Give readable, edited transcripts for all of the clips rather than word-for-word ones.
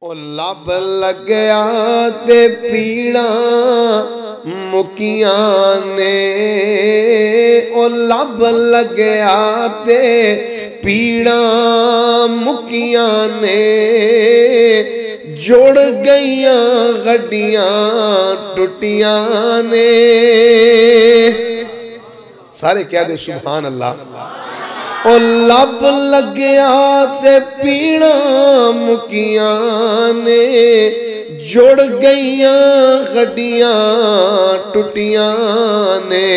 ओ लब लग्या ते पीड़ा मुकियां ने, ओ लब लग्या ते पीड़ा मुकियां ने, जुड़ गईयां गड्डियां टुटियां ने। सारे कह दे सुभान अल्लाह। ओ लब लग्या ते पीड़ा मुकियां ने, जुड़ गईयां गड्डियां टुटियां ने,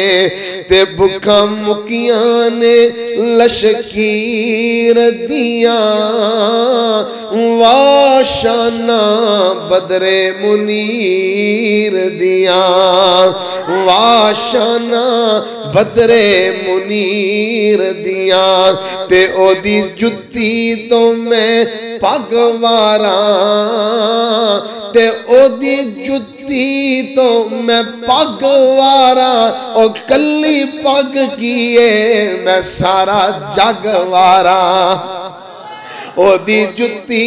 ते भुखा मुकियां ने लशकीर दियां, वाशाना बदरे मुनीर दियां, वाशाना बदरे मुनीर दियां, ते ओदी जुत्ती तो मैं पग वारा, ते ओदी जुत्ती तो मैं पग वारा, ओ कली पग किए मैं सारा जग वारा। ओदी जुत्ती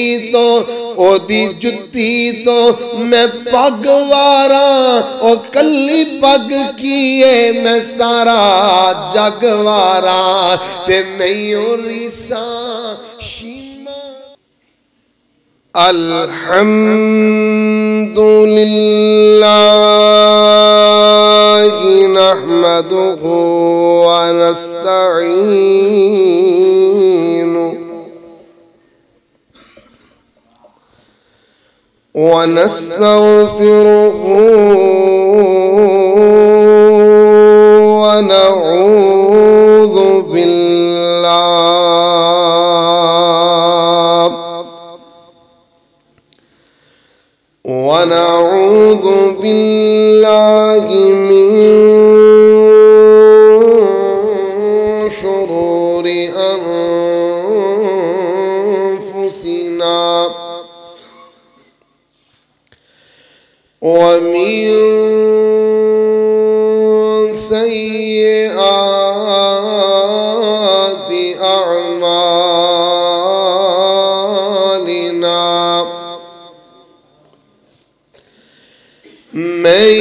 तो मैं पग वारा, ओ कली पग किए मैं सारा जग वारा, ते नहीं ओ रीसा शीमा। अल्हम्दुलिल्लाह नहमदुहु व नस्तईनु व नस्तगफिरुहु व नऊज़ु बिल्लाहि मिन शुरूरि अनफुसिना व मिन सय्यिआति अअमालिना। मैं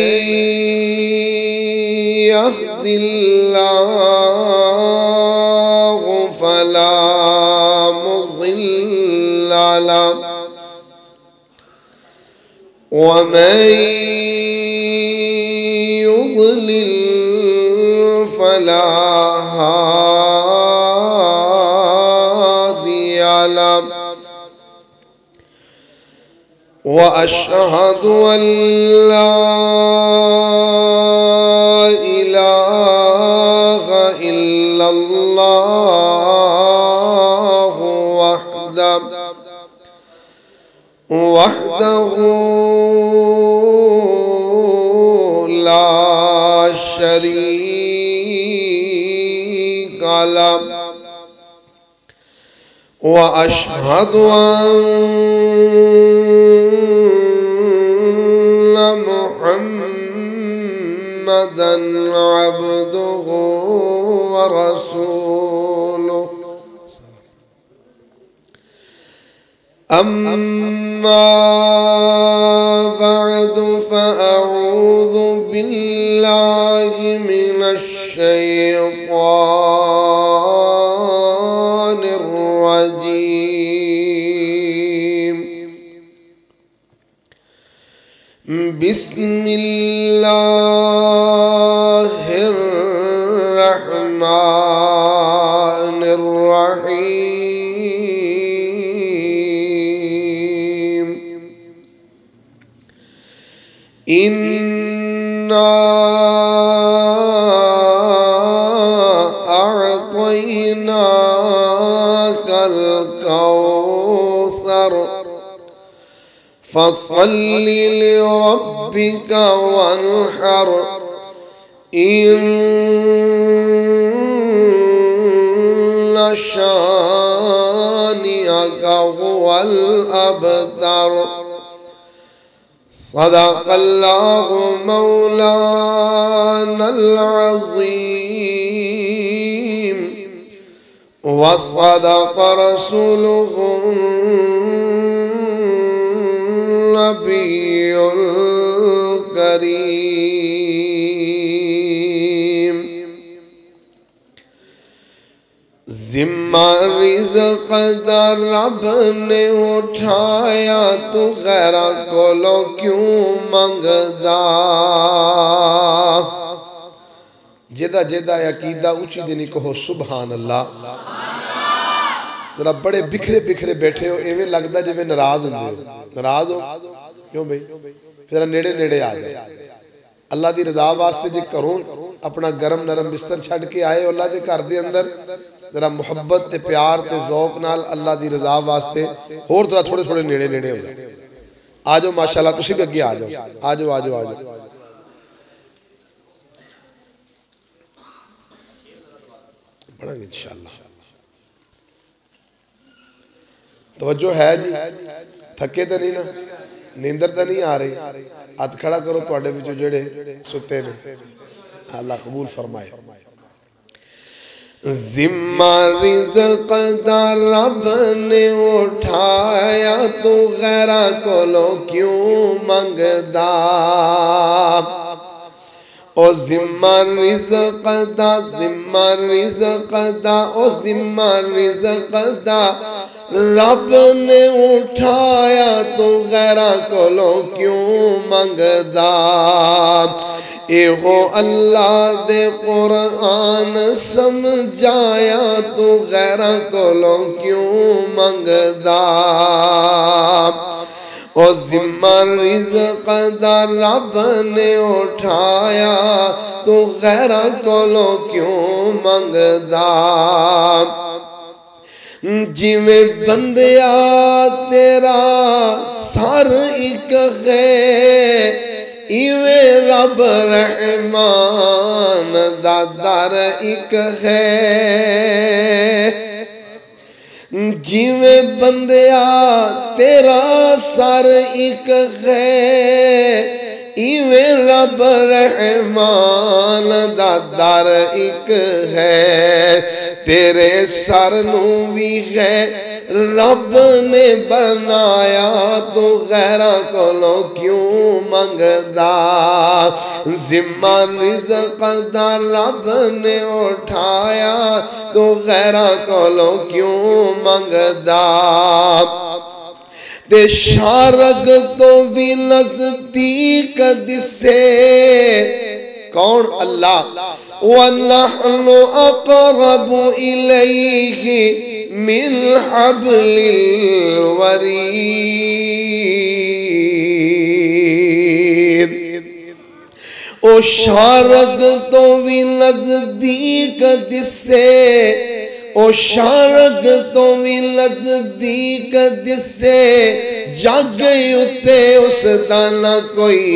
यहदिल्लाहु फला मुज़िल्ल लहु व मैं युज़लिल फला हादिय लहु। व अशहदु अल्ला इलाहा इल्लल्लाहु वहदहु ला शरीका लहु व अशहदु अन्ना मुहम्मदन अब्दुहु व रसूलुहु। अम्मा बअदु फअऊज़ु बिल्लाहि मिनश शैतानिर रजीम। बिस्मिल्लाहिर रहमानिर रहीम। इन्ना अअतैनाकल कौसर फसल्लि लिरब्बिका वन्हर। इन्न शानिअका हुवल अबतर। सदक़ल्लाहु मौलानल अज़ीम व सदक़ रसूलुहुल नबीउल करीम। जिम्मा रिज़्क़ दा रब ने उठाया, तू गैरा कोलों क्यों मंगदा। जेदा जेदा अकीदा उची दिनी कहो सुभान अल्लाह। जरा बड़े बिखरे बिखरे बैठे हो, इवें लगता जिवें नाराज होंदे हो। नाराज हो क्यों भाई? फिर नेड़े नेड़े आ जाओ। अल्लाह दी रज़ा वास्ते जे घरों अपना गरम नरम बिस्तर छड़ के आए अल्लाह दे घर दे अंदर, जरा मुहब्बत ते प्यार ते ज़ौक नाल अल्लाह दी रज़ा वास्ते होर जरा थोड़े थोड़े नेड़े नेड़े हो जाओ। आ जाओ माशाअल्लाह, तुसीं भी अगे आ जाओ, आ जाओ, आ जाओ, आ जाओ। पढ़ांगे इंशाअल्लाह। तवज्जो है जी? थके तो नहीं ना? नींदर तो नहीं आ रही? हथ खड़ा करो तुहाडे विचों जेड़े सुते ने। अल्लाह कबूल फरमाए। जिम्मा रिज़्क़ दा रब ने उठाया, तू गैरा कोलों क्यों मंगदा। ओ जिम्मा रिज़्क़ दा, जिम्मा रिज़्क़ दा, ओ जिम्मा रिज़्क़ दा रब ने उठाया, तू गैरा कोलों क्यों मंगदा। एहो अल्लाह दे कुरान समझाया, तू गैरा कोलों क्यों मंगदा। ओ जिम्मा रिज़्क़ दा रब ने उठाया, तू गैरा कोलों क्यों मंगदा। जिवें बंदिया तेरा सर एक है, इवें रब रहमान दा दर एक है। जिवें बंदिया तेरा सर एक है, इवें रब रहमान दा दर एक है। तेरे सर नू भी है रब ने बनाया, तू गैरा कोलों क्यों मंगदा। जिम्मा रिज़्क़ दा रब ने उठाया, तू गैरा कोलों क्यों मंगदा। ते शारग तो भी नज़दीक दिसे कौन? अल्लाह। वनहनु अक़रबु इलैहि मिन हब्लिल वरीद। ओ शारग तो भी नज़दीक दिसे, ओ शारग तो भी नज़दीक दिसे, जग उत्ते उसदा ना कोई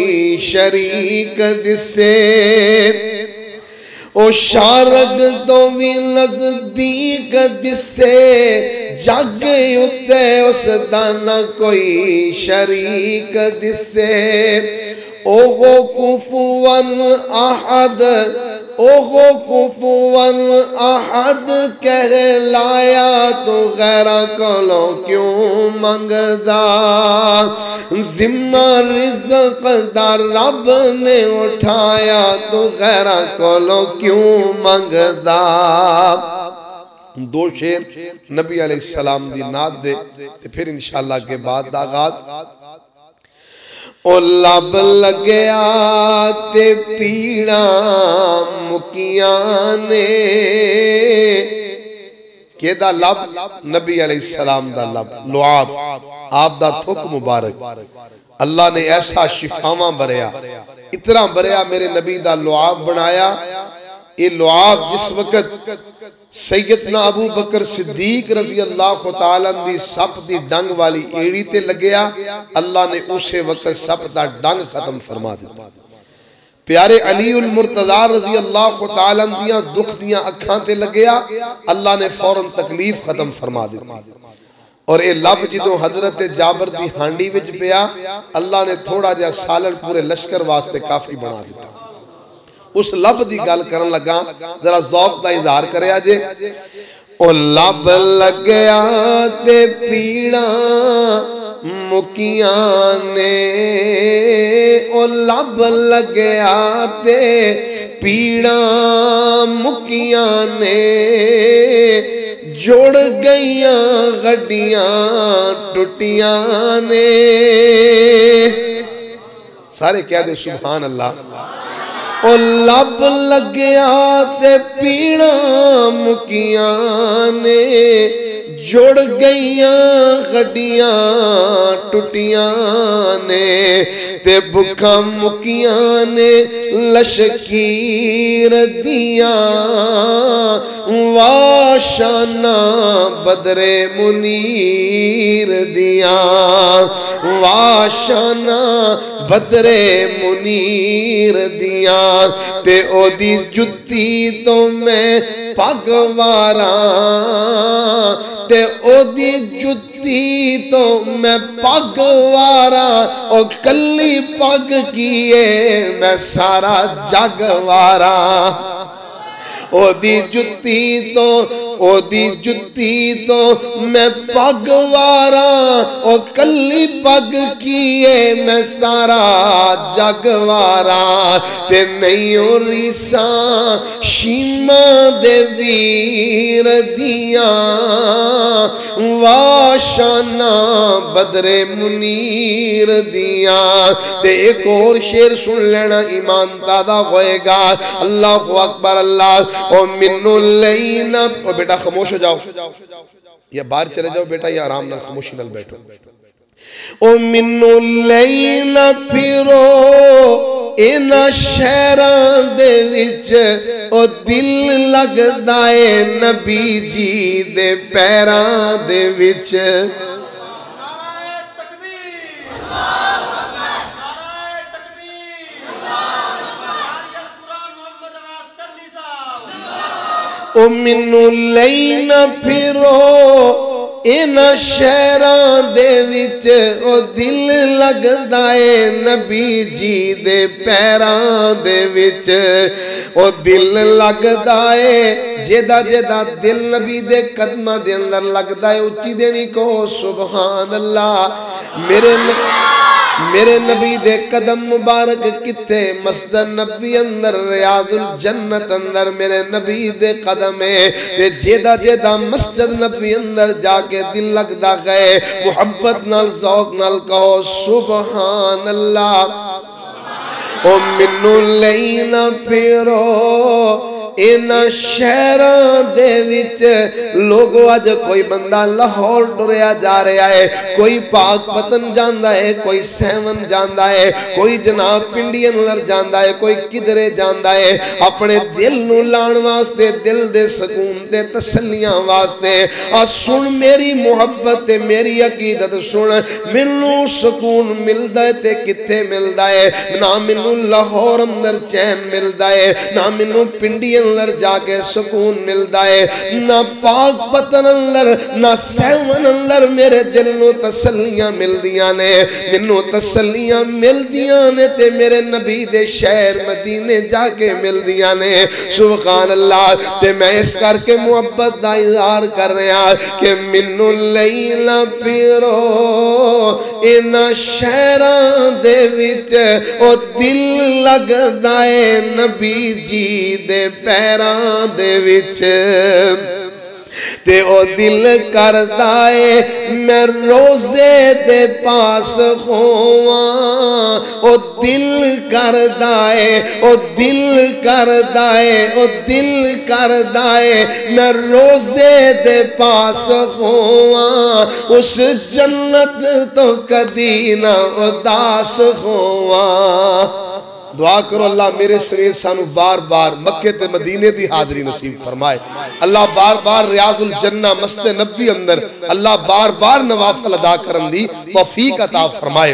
शरीक दिसे। ओ शारग तो भी नज़दीक दिसे, जग उत्ते उसदा ना कोई शरीक दिसे। ओहो कुफुवन अहद, ओहो कुफुवन अहद कहलाया, तू गैरा कोलों क्यों मंगदा। जिम्मा रिज़्क़ दा रब ने उठाया, तू गैरा कोलों क्यों मंगदा। दो शेर नबी अलैहिस्सलाम दी नात दे ते फिर इंशाअल्लाह के बाद दा आगाज। ओ लब लग्या ते पीड़ा मुकियां ने, केदा लब? नबी अलैहिस्सलाम दा लब, लुआब, आप दा थुक मुबारक। अल्लाह ने ऐसा शिफावा भरिया, इतना भरिया मेरे नबी दा लुआब बनाया। ये लुआब जिस वक्त सैयदना अबू बकर सिद्दीक रज़ी अल्लाह तआला दी सप दी डंग वाली एड़ी ते लगया, अल्लाह ने उसे वक्त सप दा डंग खत्म फरमा दिता। प्यारे अली उल मुर्तज़ा रज़ी अल्लाह तआला दियां दुख दियां अखां ते लगया, अल्लाह ने फौरन तकलीफ खत्म फरमा दी। और ये लब जो हजरत जाबर की हांडी विच पिया, अल्लाह ने थोड़ा जिहा सालन पूरे लश्कर वास्ते काफी बना दिता। उस लब की गल करन लगा, जरा ज़ौक़ दा इज़हार करया जे। ओ लब लग्या ते पीड़ा मुकियां ने ओ लब लगया ते पीड़ा मुकियां ने जुड़ गईयां गड्डियां टुटियां ने। सारे कह दे सुभान अल्लाह। ओ लब लगया ते पीड़ा मुकियां ने जुड़ गईयां गड्डियां टुटियां ने ते भुखा मुकियां ने लशकीर दियां वाशाना बदरे मुनीर दियां वाशाना बदरे मुनीर दियां ते ओदी जुत्ती तो मैं पगवारा ते ओदी जुत्ती तो मैं पगवारा ओ कली पग किए मैं सारा जगवारा। ओदी जुत्ती तो मैं पगवारा ओ कली पग किए मैं सारा जगवारा ते नहीं ओ रीसा शीमा दे वीर दियां वाशाना बदरे मुनीर दियां। ते एक और शेर सुन लेना ईमान तादा होएगा। अल्लाह अकबर अल्लाह। ओ मिन्नु लईना ओ बेटा खामोश हो जाओ या बाहर चले जाओ बेटा या आराम नाल खामोशी नाल बैठो। ओ मिन्नु लईना फिरो इना शहरां दे विच ओ दिल लगदा ए नबी जी दे पैरां दे विच। ओ मिन्नू लईना फिरो इना शहरां दे विच ओ दिल लगदा ए नबी जी दे पैरां दे विच। ओ दिल लगदा ए जेदा जेदा दिल नबी दे कदमां दे अंदर लगदा है उच्ची देनी को सुभान अल्लाह। मेरे नबी दे कदम मुबारक किते मस्जिद नबी अंदर रियाजुल जन्नत अंदर मेरे नबी दे कदम है ते जेदा जेदा मस्जिद नबी अंदर जाके दिल लगदा गए मुहब्बत नाल ज़ौक नाल कहो सुभान अल्लाह। ओ मिन्नू लईना फिरो इना शहरां दे विच लोगो अज कोई बंदा लाहौर टुरिया जा रहा है, कोई पाकपतन जांदा है, कोई सैवन जांदा है, कोई जनाब पिंडी अंदर जांदा है, कोई किधरे जांदा है अपने दिल नू लाण वास्ते, दिल दे सकून ते तसल्लियां वास्ते। आ सुन मेरी मुहब्बत ते मेरी अकीदत सुन, मैनू सकून मिलदा है ते किथे मिलदा है? ना मैनू लाहौर अंदर चैन मिलदा है, ना मैनू पिंडी अंदर जाके सुकून मिलता है, ना पाकपतन अंदर ना सैवन अंदर मेरे दिल नू तसल्लियां मिलदियां ने। मैनू तसल्लियां मिलदियां ने ते मेरे नबी दे शहर मदीने जाके मिलदियां ने सुभान अल्लाह। ते मैं इस करके मुहब्बत दा इज़हार कर रहा कि मैनू लईला फिरो इना शहरां दे विच ओ दिल लगदा है नबी जी दे पैरां दे विच ते ओ दिल करदा है मैं रोज़े दे पास होवां। ओ दिल करदा है, ओ दिल करदा है, ओ दिल करदा है मैं रोज़े दे पास होवां। उस जन्नत तो कदी ना उदास होवां। दुआ करो अल्लाह मेरे शरीर सानू बार बार मक्के ते मदीने दी हाज़री नसीब फरमाए। अल्लाह बार बार रियाजुल जन्ना मस्जिद नबी अंदर अल्लाह बार बार नवाफिल अदा करन दी तौफीक अता फरमाए।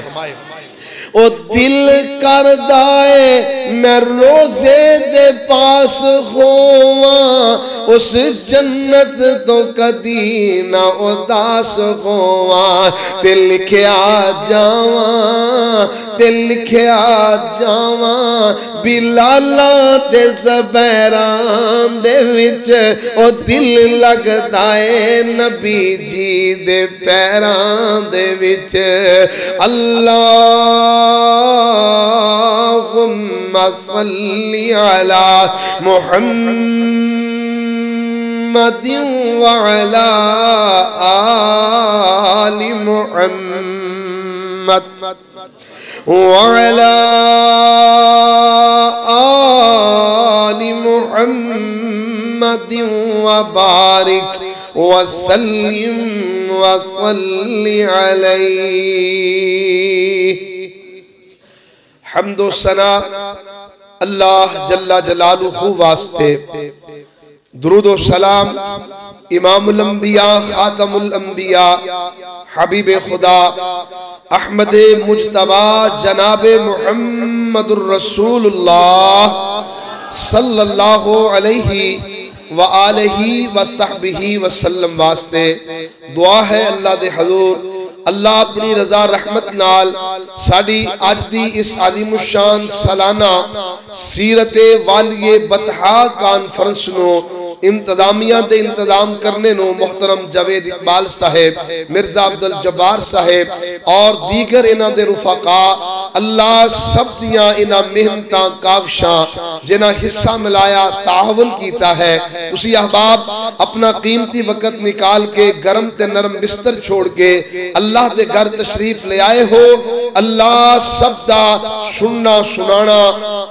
ओ दिल करदा है मैं रोज़े दे पास होवां। उस जन्नत तो कदी ना उदास होवां। ते लिखया जावां ते लिखिया जावा बिलाला ते ज़बैरां दे विच ओ दिल लगदा है नबी जी दे पैरां दे विच अल्लाहुम्मा सल्ली अला मुहम्मद व अला आलि मुहम्मद व अला आलि मुहम्मद व बारिक व सल्लिम व सल्ली अलैहि। हम्दो सना अल्लाह जल्ला जलालुहु वास्ते, दुरूद व सलाम इमामुल अंबिया खातमुल अंबिया हबीबे खुदा अहमद मुज्तबा जनाबे मुहम्मदुर रसूलुल्लाह सल्लल्लाहु अलैहि व आलिहि व सहबिहि वसल्लम वास्ते दुआ है अल्लाह दे हजूर अल्लाह अपनी रजा रहमत नाल साडी अज दी इस आलिमुशान सालाना सीरते वालिए बतहा कॉन्फ्रेंस नो इंतजामिया दे इंतजाम करने नो मोहतरम जावेद इकबाल साहेब, मिर्जा अब्दुल जब्बार साहेब और दीगर इन्हां दे रुफाका अल्लाह सब दियां इन्हां मेहनतां काविशां जिन्हां हिस्सा मिलाया तावन कीता है, उसी अहबाब अपना कीमती वक्त निकाल के गरम ते नरम बिस्तर छोड़ के अल्लाह दे घर तशरीफ ले आए हो। अल्लाह सब दा सुनना सुनाना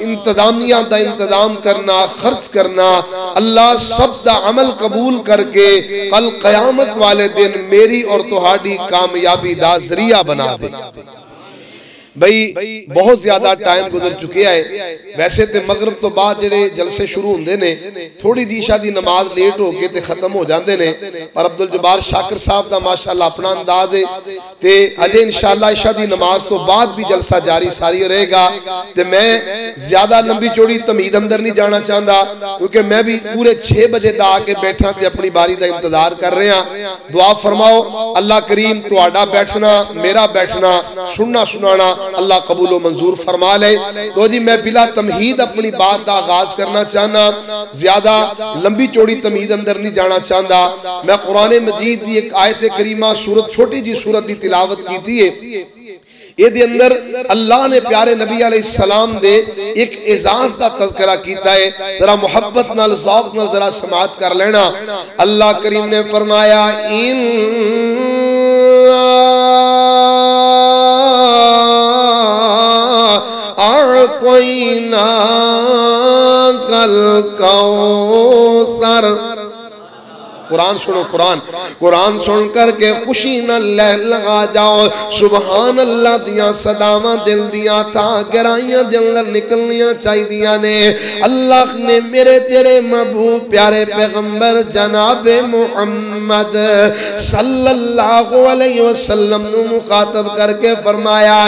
इंतजामिया दा इंतजाम करना खर्च करना अल्लाह सब दा अमल कबूल करके कल कयामत वाले दिन मेरी और तुहाडी कामयाबी दा जरिया बना दे। भाई बहुत ज्यादा टाइम गुजर चुके है। वैसे तो मगरब तो बाद जेडे जलसे शुरू होंदे ने थोड़ी जी इशा दी नमाज लेट हो के ते खत्म हो जाते ने, पर अब्दुल जब्बार शाकिर साहब दा माशाअल्लाह अपना अंदाज है ते अजे इंशाअल्लाह इशा दी नमाज तो बाद भी जलसा जारी सारी रहेगा। ते मैं ज्यादा लंबी चौड़ी तमीद अंदर नहीं जाना चाहता क्योंकि मैं भी पूरे 6 बजे दा आके बैठा ते अपनी बारी का इंतजार कर रहा। दुआ फरमाओ अल्लाह करीम तुहाडा बैठना मेरा बैठना सुनना सुनाना अल्लाह कबूल मंजूर फरमा ले। तो जी मैं बिला तमहीद अपनी बात का आगाज करना चाहना, ज्यादा लंबी चौड़ी तमीद अंदर नहीं जाना चाहता। मैं कुरान मजीद की एक आयत करीमा सूरत छोटी जी सूरत की तिलावत की थी। ये अंदर अल्लाह ने प्यारे नबी अलैहिस्सलाम दे एक एजाज का तज़किरा कीता है। जरा मोहब्बत नाल ज़ौक़ नाल जरा समाअत कर लेना। अल्लाह करीम ने फरमाया इन कोई ना कल कौसर। कुरान सुनो, कुरान सुन करके खुशी न लगा जाओ। सुबहान अल्लाह दियां सदावां दिल दियां था गहराइयां दे अंदर निकलनियां चाहिदियां ने। अल्लाह ने मेरे तेरे महबूब प्यारे पैगंबर जनाबे मुहम्मद सल्लल्लाहु अलैहि वसल्लम नु मुखातब करके फरमाया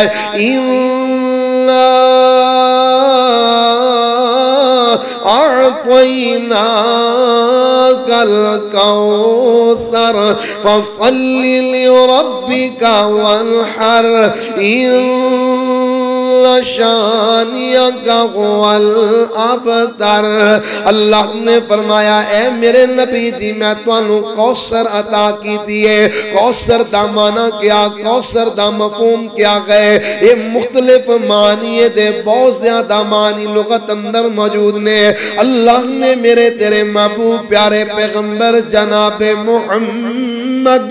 आतैना कल कौसर फसल्लि लिरब्बिका वन्हर शानियका हुवल अबतर। अल्लाह ने फरमाया ए मेरे नबी दी मैं तुहानू कौसर अता कीती है। कौसर दा माना क्या, कौसर दा मफहूम क्या है, ये मुख्तलिफ मानिए दे बहुत ज्यादा मानी लुगत अंदर मौजूद ने। अल्लाह ने मेरे तेरे महबूब प्यारे पैगंबर जनाबे मुहम्मद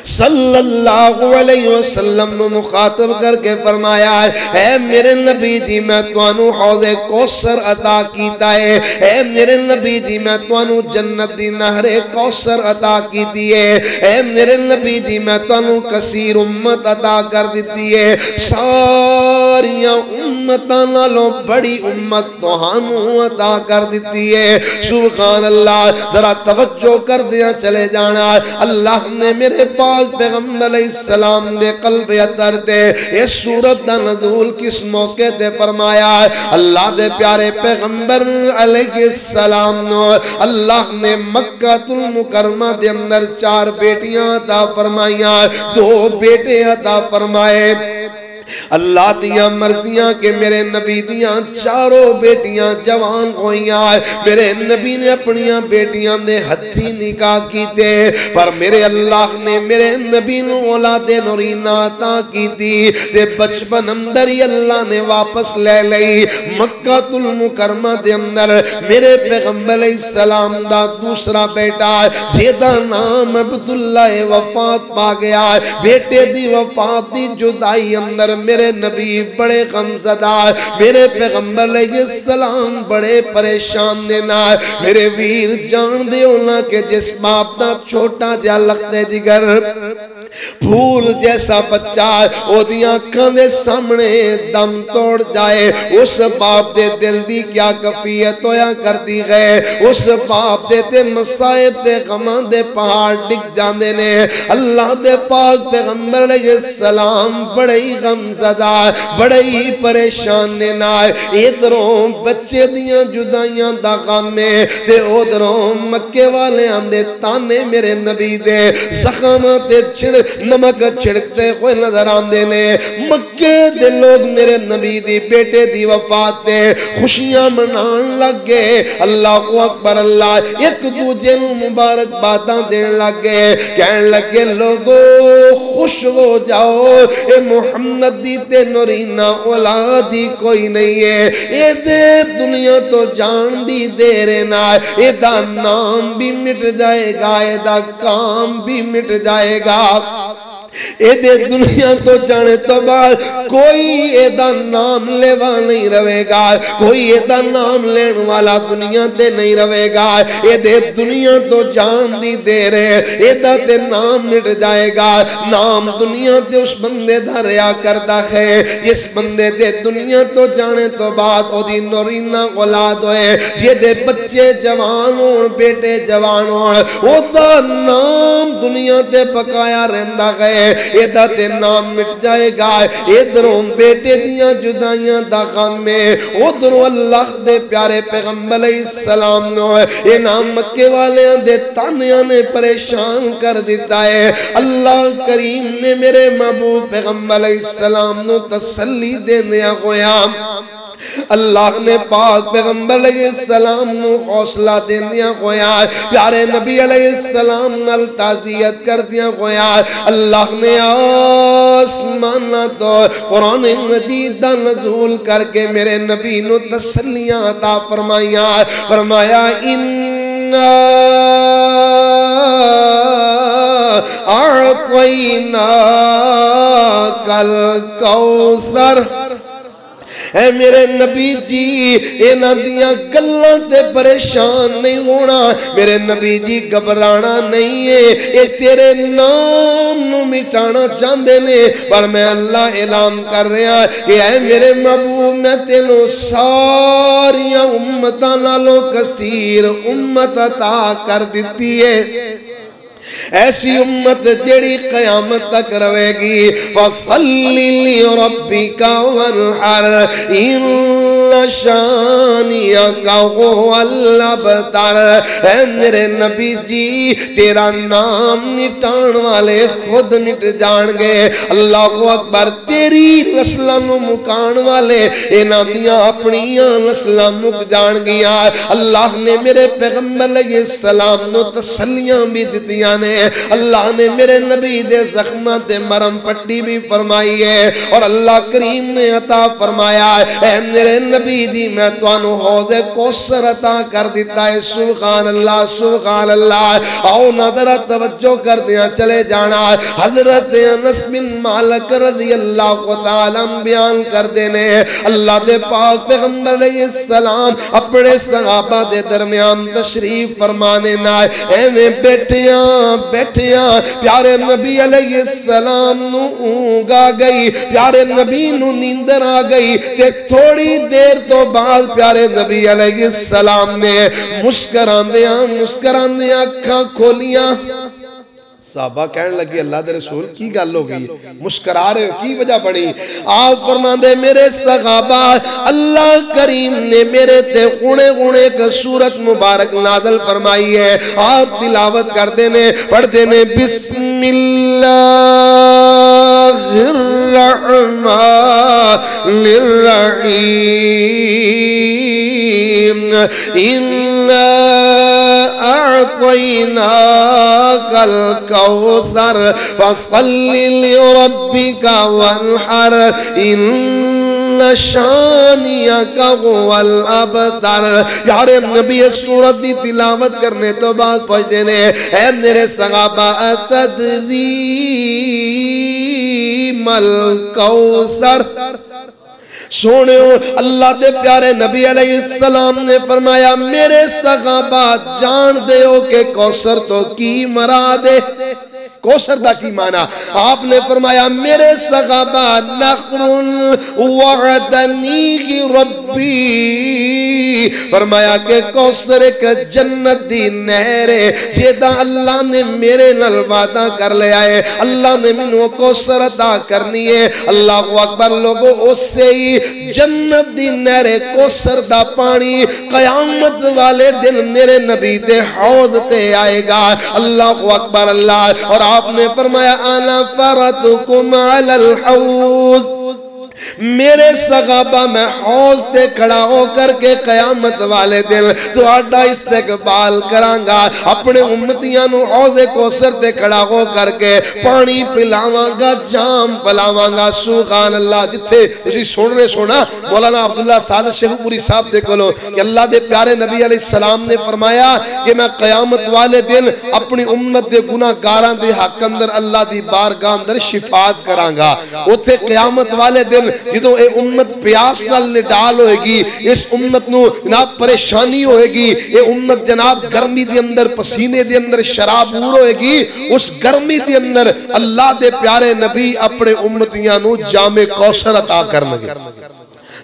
सल्लल्लाहु अलैहि वसल्लम नु मुखातब करके फरमाया है मेरे नबी दी मैं तुहानू हौज़े कौसर अता कीता है। ए मेरे नबी दी मैं तुहानू जन्नत दी नहरे कौसर अता कीती है। ए मेरे नबी दी मैं तुहानू कसीर उम्मत अता कर दिती है। सारियां उम्मतां नालों बड़ी उम्मत तुहानू अता कर दिती है। सुभान अल्लाह। जरा तवज्जो कर दिया चले जाना। अल्लाह ने मेरे पैगंबर अलैहिस्सलाम दे कल्ब अतर ते इस सूरत दा नज़ूल किस मौके ते फरमाया। अल्लाह दे प्यारे पैगंबर अलैहिस्सलाम नो अल्लाह ने मक्कातुल मुकर्रमा दे अंदर 4 बेटियां अता फरमाइया, 2 बेटे अता फरमाए। अल्लाह दिया मर्जियां के मेरे नबी दियां चारों बेटियां जवान होइयां। मेरे नबी ने अपनियां बेटियां दे हथी निकाह कीते, पर मेरे अल्लाह ने मेरे नबी नू औलादे नूरीना अता कीती ते बचपन अंदर ही अल्लाह ने वापस ले लई। मक्कातुल मुकरमा दे अंदर मेरे पैगंबर सलाम दा दूसरा बेटा जेदा नाम अब्दुल्ला वफात पा गया। बेटे दी वफात दी जुदाई अंदर मेरे नबी बड़े गमज़दा, मेरे पैगंबर सलाम बड़े परेशान दे नाल। मेरे वीर जान दे होना के जिस बाप दा छोटा जा लगते जिगर फूल जैसा बच्चा ओदियां अखां दे सामने दम तोड़ जाए, उस बाप दे दिल दी क्या कफियत होया करती है। उस बाप दे ते मसाइब दे गमां दे पहाड़ डिग जांदे ने। अल्लाह दे पाक पैगंबर सलाम बड़े ही गमज़दा, बड़े ही परेशान ने नाल। इधरों बच्चे दियां जुदाइयां दा गम है ते उधरों मक्के वाले आंदे ताने मेरे नबी दे ज़ख्म ते छिड़ नमक छिड़कते हुए नजर आते ने। मक्के दे लोग मेरे नबी दी बेटे दी वफात ते खुशियां मनान लग गए। अल्लाह अकबर अल्लाह, एक दूजे नू मुबारकबादां देन लग गए। कहन लगे लोगो खुश हो जाओ, ए मुहम्मद दी ते नूरीना औलाद ही कोई नहीं है। ए दे दुनिया तो जान दी देर ना, एदा नाम भी मिट जाएगा, एदा काम भी मिट जाएगा। एदे दुनिया तो जाने तो बाद कोई एदा नाम लेवा नहीं रहेगा, कोई एदा नाम लेने वाला दुनिया ते नहीं रहेगा। एदे दुनिया तो जान दी देर है, एदा ते नाम मिट जाएगा। नाम दुनिया ते उस बंदे दा रहा करता है जिस बंदे दे दुनिया तो जाने तो बाद ओदी नूरीना औलाद होए, जेदे बच्चे जवान होण, बेटे जवान होण, ओदा नाम दुनिया ते पकाया रहंदा है। एदा ते नाम मिट जाएगा। इधरों बेटे दियां जुदाइयां दा गम है, उधरों अल्लाह दे प्यारे पैगंबर सलाम नो ए नाम मक्के वालियां दे तानियां ने परेशान कर दिता है। अल्लाह करीम ने मेरे महबूब पैगंबर सलाम नो तसल्ली देंदियां होया, अल्लाह ने पाक पैगंबर सलाम नु हौसला देंदियां होया, प्यारे नबी सलाम नाल ताज़ियत करदियां होया। अल्लाह ने आसमान तो कुरान मजीद दा नज़ूल करके मेरे नबी नु तसल्लियां अता फरमाया। फरमाया इन्ना अअतैना कल कौसर। ऐ मेरे नबी जी इन्हां दियां गल्लां ते परेशान नहीं होना, मेरे नबी जी घबराना नहीं है। ये तेरे नाम नू मिटाना चाहते ने, पर मैं अल्लाह ऐलान कर रहा कि ऐ मेरे महबूब मैं तेनों सारियां उम्मतां नालों कसीर उम्मत अता कर दिती है। ऐसी उम्मत जेड़ी कयामत तक रहेगी। फसल्ली लिरब्बिका वन्हर इन्ना शानिअका हुवल अबतर। ऐ मेरे नबी जी तेरा नाम मिटाण वाले खुद मिट जाणगे। अल्लाहु अकबर। तेरी नस्लां नू मुकाण वाले इन्हां दियां अपनियां नस्लां मुक जाणगियां। अल्लाह ने मेरे पैगंबर सलाम नू तसल्लियां भी दित्तियां ने। अल्लाह ने मेरे नबी दे जख्मां ते मरम पट्टी भी फरमाई है और अल्लाह करीम ने अता फरमाया ऐ मेरे नबी दी मैं तुहानू हौज़े कौसर अता कर दिता है। सुभान अल्लाह सुभान अल्लाह। आओ नजर तवज्जो कर दिया चले जाना। हजरत अनस बिन मालिक रज़ियल्लाहु तआला बयान कर देने अल्लाह दे पाक पैगंबर सलाम अपने सहाबा दे दरमियान तशरीफ फरमाने ना एवें बैठिया बैठिया प्यारे नबी अलैहि सलाम नू ऊंघ आ गई। प्यारे नबी नू नींदर आ गई ते थोड़ी देर तो बाद प्यारे नबी अलैहि सलाम ने मुस्करांदियां अखां खोलियां। साहबा कहने लगे अल्लाह दे रसूल की गल हो गई, मुस्करा रहे हो, की वजह बनी? आप फरमांदे मेरे सहाबा अल्लाह करीम ने मेरे ते गुणे गुणे एक सूरत मुबारक नाज़िल फरमाई है। आप तिलावत करते ने पढ़ते ने बिस्मिल्लाहिर रहमानिर रहीम इन्ना अअतैनाकल कौसर फसल्लि लिरब्बिका वन्हर इन्ना शानियका हुवल अबतर। यार नबी सूरत दी तिलावत करने तो बाद पहुंचते ने ऐ मेरे सहाबा तदरी मल कौसर। सोने अल्लाह दे प्यारे नबी अलैहिस्सलाम ने फरमाया मेरे सहाबा जान दे हो के कौसर तो की मराद है। कौसर दा की माना आपने फरमाया मेरे सहाबा नखरुन वअदनी रब्बी। फरमाया के कौसर एक जन्नत दी नहर है जेदा अल्लाह ने मेरे नाल वादा कर लिया है। अल्लाह ने मैनू कौसर अता करनी है। अल्लाहू अकबर लोगो उससे ही जन्नत दी नहर कौसर दा पानी कयामत वाले दिन मेरे नबी दे हौज ते आएगा। अल्लाहू अकबर अल्लाह। और आपने फरमाया आना फरतुकुम अलल हौज। मेरे सहाबा मैं हौज ते खड़ा होकर के कयामत वाले दिन तुहाडा इस्तकबाल करांगा। अपने उम्मतियां नु हौज़े कौसर ते खड़ा होकर के पानी पिलावांगा जाम पिलावांगा। सुभान अल्लाह। जिथे तुसी सुन रहे सोना मौलाना अब्दुल्ला सादिक शेखपुरी साहब दे कोलो कि अल्लाह दे प्यारे नबी अलैहिस्सलाम ने फरमाया कि मैं कयामत वाले दिन अपनी उम्मत दे गुनाहगारां दे हक अंदर अल्लाह दी बारगाह अंदर शिफात करांगा। उथे कयामत वाले दिन जो ये उम्मत प्यास नाल निडाल होएगी, इस उम्मत नू जनाब परेशानी होएगी, ये उम्मत जनाब गर्मी दे अंदर पसीने दे अंदर शराबूर होएगी। उस गर्मी दे अंदर अल्लाह दे प्यारे नबी अपने उम्मतियां नू जामे कौसर अता करनगे,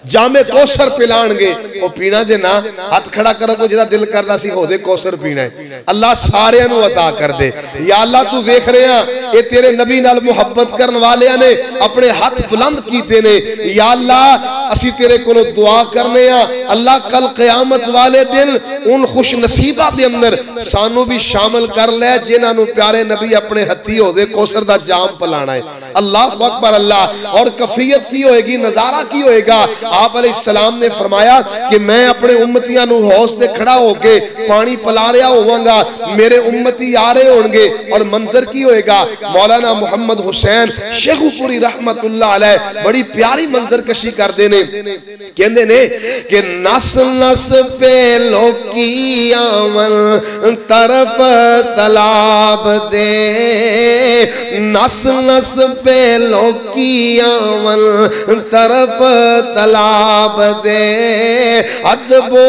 जामे कौसर पिलाणगे। वो पीना जे ना हाथ खड़ा करो को जिदा दिल करदा सी होदे कौसर पीना है अल्लाह सारे नू अता कर दे। या अल्लाह तू वेख रहे हैं ये तेरे नबी नाल मुहब्बत करने वाले ने अपने हाथ बुलंद कीते ने। या अल्लाह असी तेरे कोलों दुआ करने अल्लाह कल कयामत वाले दिन उन खुश नसीबा दे अंदर सानू भी शामिल कर ले जिन्हां नू प्यारे नबी अपने हत्थी होदे कौसर दा जाम पिलाना है। अल्लाह अकबर अल्लाह। और कफियत की होएगी, नजारा की होएगा। आप अलैहिस्सलाम ने फरमाया कि मैं अपने उम्मतियां नू हौज ते खड़ा होके पानी पिला रहा होवांगा, मेरे उम्मती आ रहे होंगे और मंजर की होएगा। मौलाना मोहम्मद हुसैन शेखुपुरी रहमतुल्लाह अलैह बड़ी प्यारी मंजर कशी करते ने। कहंदे ने कि नस नस पे लोकी आवन तरफ तलाब दे, नस नस पे लोकी आवन तरफ तलाब दे, अदबो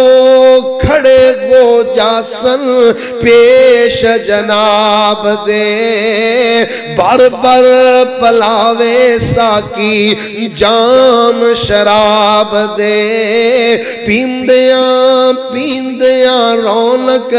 खड़े वो जासन पेश जनाब दे, बर बर पलावे साकी जाम शराब दे, पींदिया पींदिया रौनक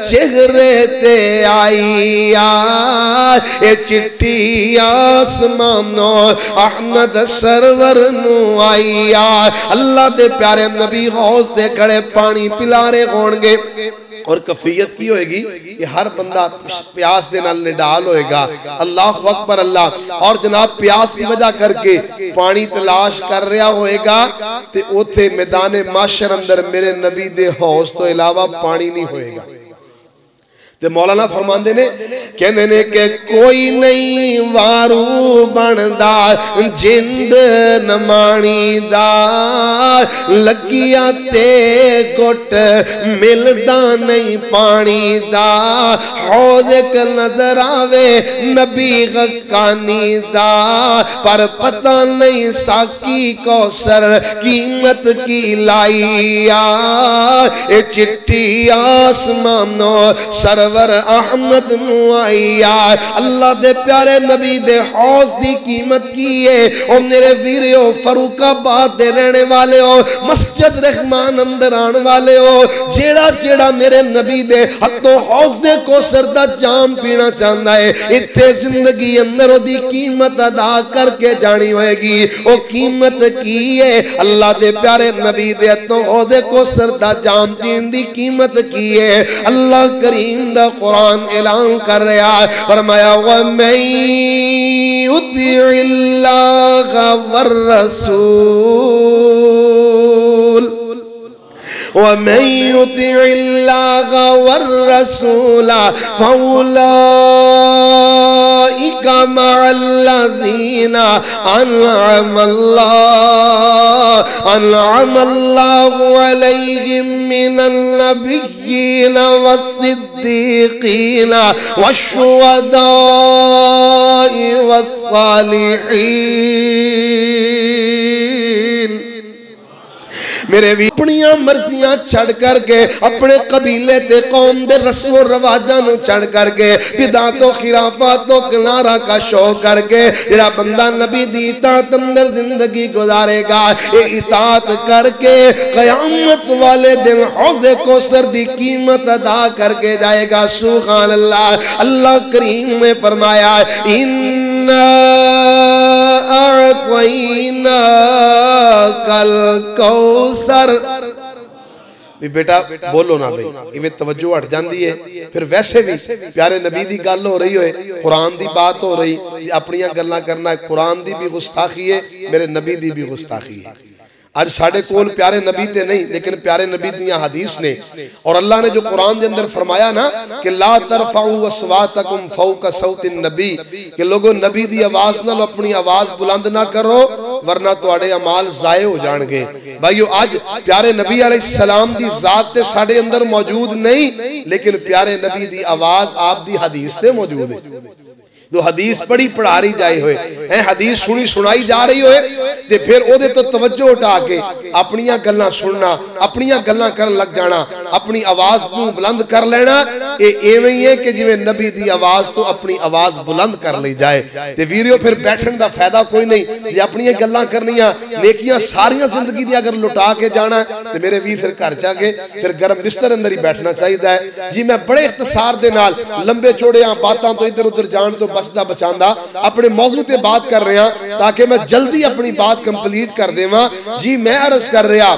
चेहरे ते आई आ, ये चिट्ठी आसमानो अहमद सरवर नू आई आ। अल्लाह दे प्यारे नबी हौज दे खड़े पानी पिला रहे होंगे। और कफियत की होएगी कि हर बंदा प्यास दे नाल निडाल होएगा। अल्लाह अकबर अल्लाह। और जनाब प्यास की वजह करके पानी तलाश कर रहा होएगा ते उथे मैदान माशर अंदर मेरे नबी दे हौज तो इलावा पानी नहीं होएगा। ते मौलाना फरमांदे ने कहंदे ने कि कोई नहीं वारू बनदा जिंद नमाणी दा, लगिया ते गुट मिलदा नहीं पानी दा, हौज एक नजर आवे नबी गकानी दा, पर पता नहीं साकी कौसर कीमत की लाइया, ए चिट्ठी आसमानो सरवर अहमद नुआइया। अल्लाह दे प्यारे नबी दे हौज दी कीमत की है। ओ मेरे वीरो फरूकाबाद दे रहने वाले हो, मस्जिद रहमान अंदर आने वाले हो, जेड़ा जेड़ा मेरे नबी दे हथों हौज़े कौसर दा जाम पीना चाहता है, इत्थे जिंदगी अंदर ओदी कीमत अदा करके जानी होएगी। ओ कीमत की है? अल्लाह दे प्यारे नबी दे हथों हौज़े कौसर दा जाम पीन दी कीमत की है? अल्लाह करीम दा कुरान ऐलान कर रहा है, फरमाया व मैं युतिइल्लाह वर्रसूल वमन युतिइल्लाह वर्रसूल फउलाइका मअल्लज़ीना अनअमल्लाहु अलैहिम मिनन नबिय्यीन वस्सिद्दीक़ीन वश्शुहदाई वस्सालिहीन। मेरे भी अपनिया मर्जियां छड़ करके अपने कबीले ते कौम दे रस्मो रवाजा नु छड़ करके बिदातो खिराफातो किनारा का शौक करके जेड़ा बंदा नबी दी इताअत अंदर जिंदगी गुजारेगा, ये इताअत करके कयामत वाले दिन हौज़े कौसर दी कीमत अदा करके जाएगा। सुभान अल्लाह। अल्लाह करीम ने फरमाया इन्ना अअतैना कल कौसर। बेटा बोलो ना भाई, इवें तवज्जो हट जाती है। फिर वैसे भी प्यारे नबी दी गल हो रही होए, कुरान दी बात हो रही, अपनियां गल्लां करना कुरान दी भी गुस्ताखी है, मेरे नबी दी भी गुस्ताखी है। आज साढ़े कोल प्यारे नबी ते नहीं, लेकिन प्यारे नबी दियां हदीस ने, और अल्लाह ने जो कुरान के अंदर फरमाया ना कि ला तरफाउ अस्वातकुम फौका सौतिन नबी, कि लोगों नबी दी आवाज नाल अपनी आवाज बुलंद ना करो वरना तुहाडे अमाल जाए हो जाएंगे। भाइयों आज प्यारे नबी अलैहिस्सलाम दी जात ते साडे अंदर मौजूद नहीं, लेकिन प्यारे नबी दी आवाज आप दी हदीस ते मौजूद है। जो हदीस पढ़ी पढ़ा रही जाए हुए है, हदीस सुनी सुनाई जा रही होए ते फिर ओदे तो तवज्जो उठा के अपनियां गल्लां सुनना, अपनियां गल्लां करन लग जाना, अपनी आवाज नूं बुलंद कर लेना। ये एवें ही है कि जिवें नबी दी आवाज तो अपनी आवाज बुलंद कर ली जाए। ते वीरियो फिर बैठन दा फायदा कोई नहीं, जे अपनियां गल्लां करनियां नेकियां सारियां जिंदगी दी अगर लुटा के जाना ते मेरे वीर फिर घर जाके फिर गर्म बिस्तर अंदर ही बैठना चाहिए है। जी मैं बड़े इख्तिसार दे नाल लंबे चौड़े बातों तो इधर उधर जान तो बचदा बचांदा अपने मौजू ते बात कर रहा ताकि मैं जल्दी अपनी बात कंप्लीट कर देवां। जी मैं अर्ज कर रहा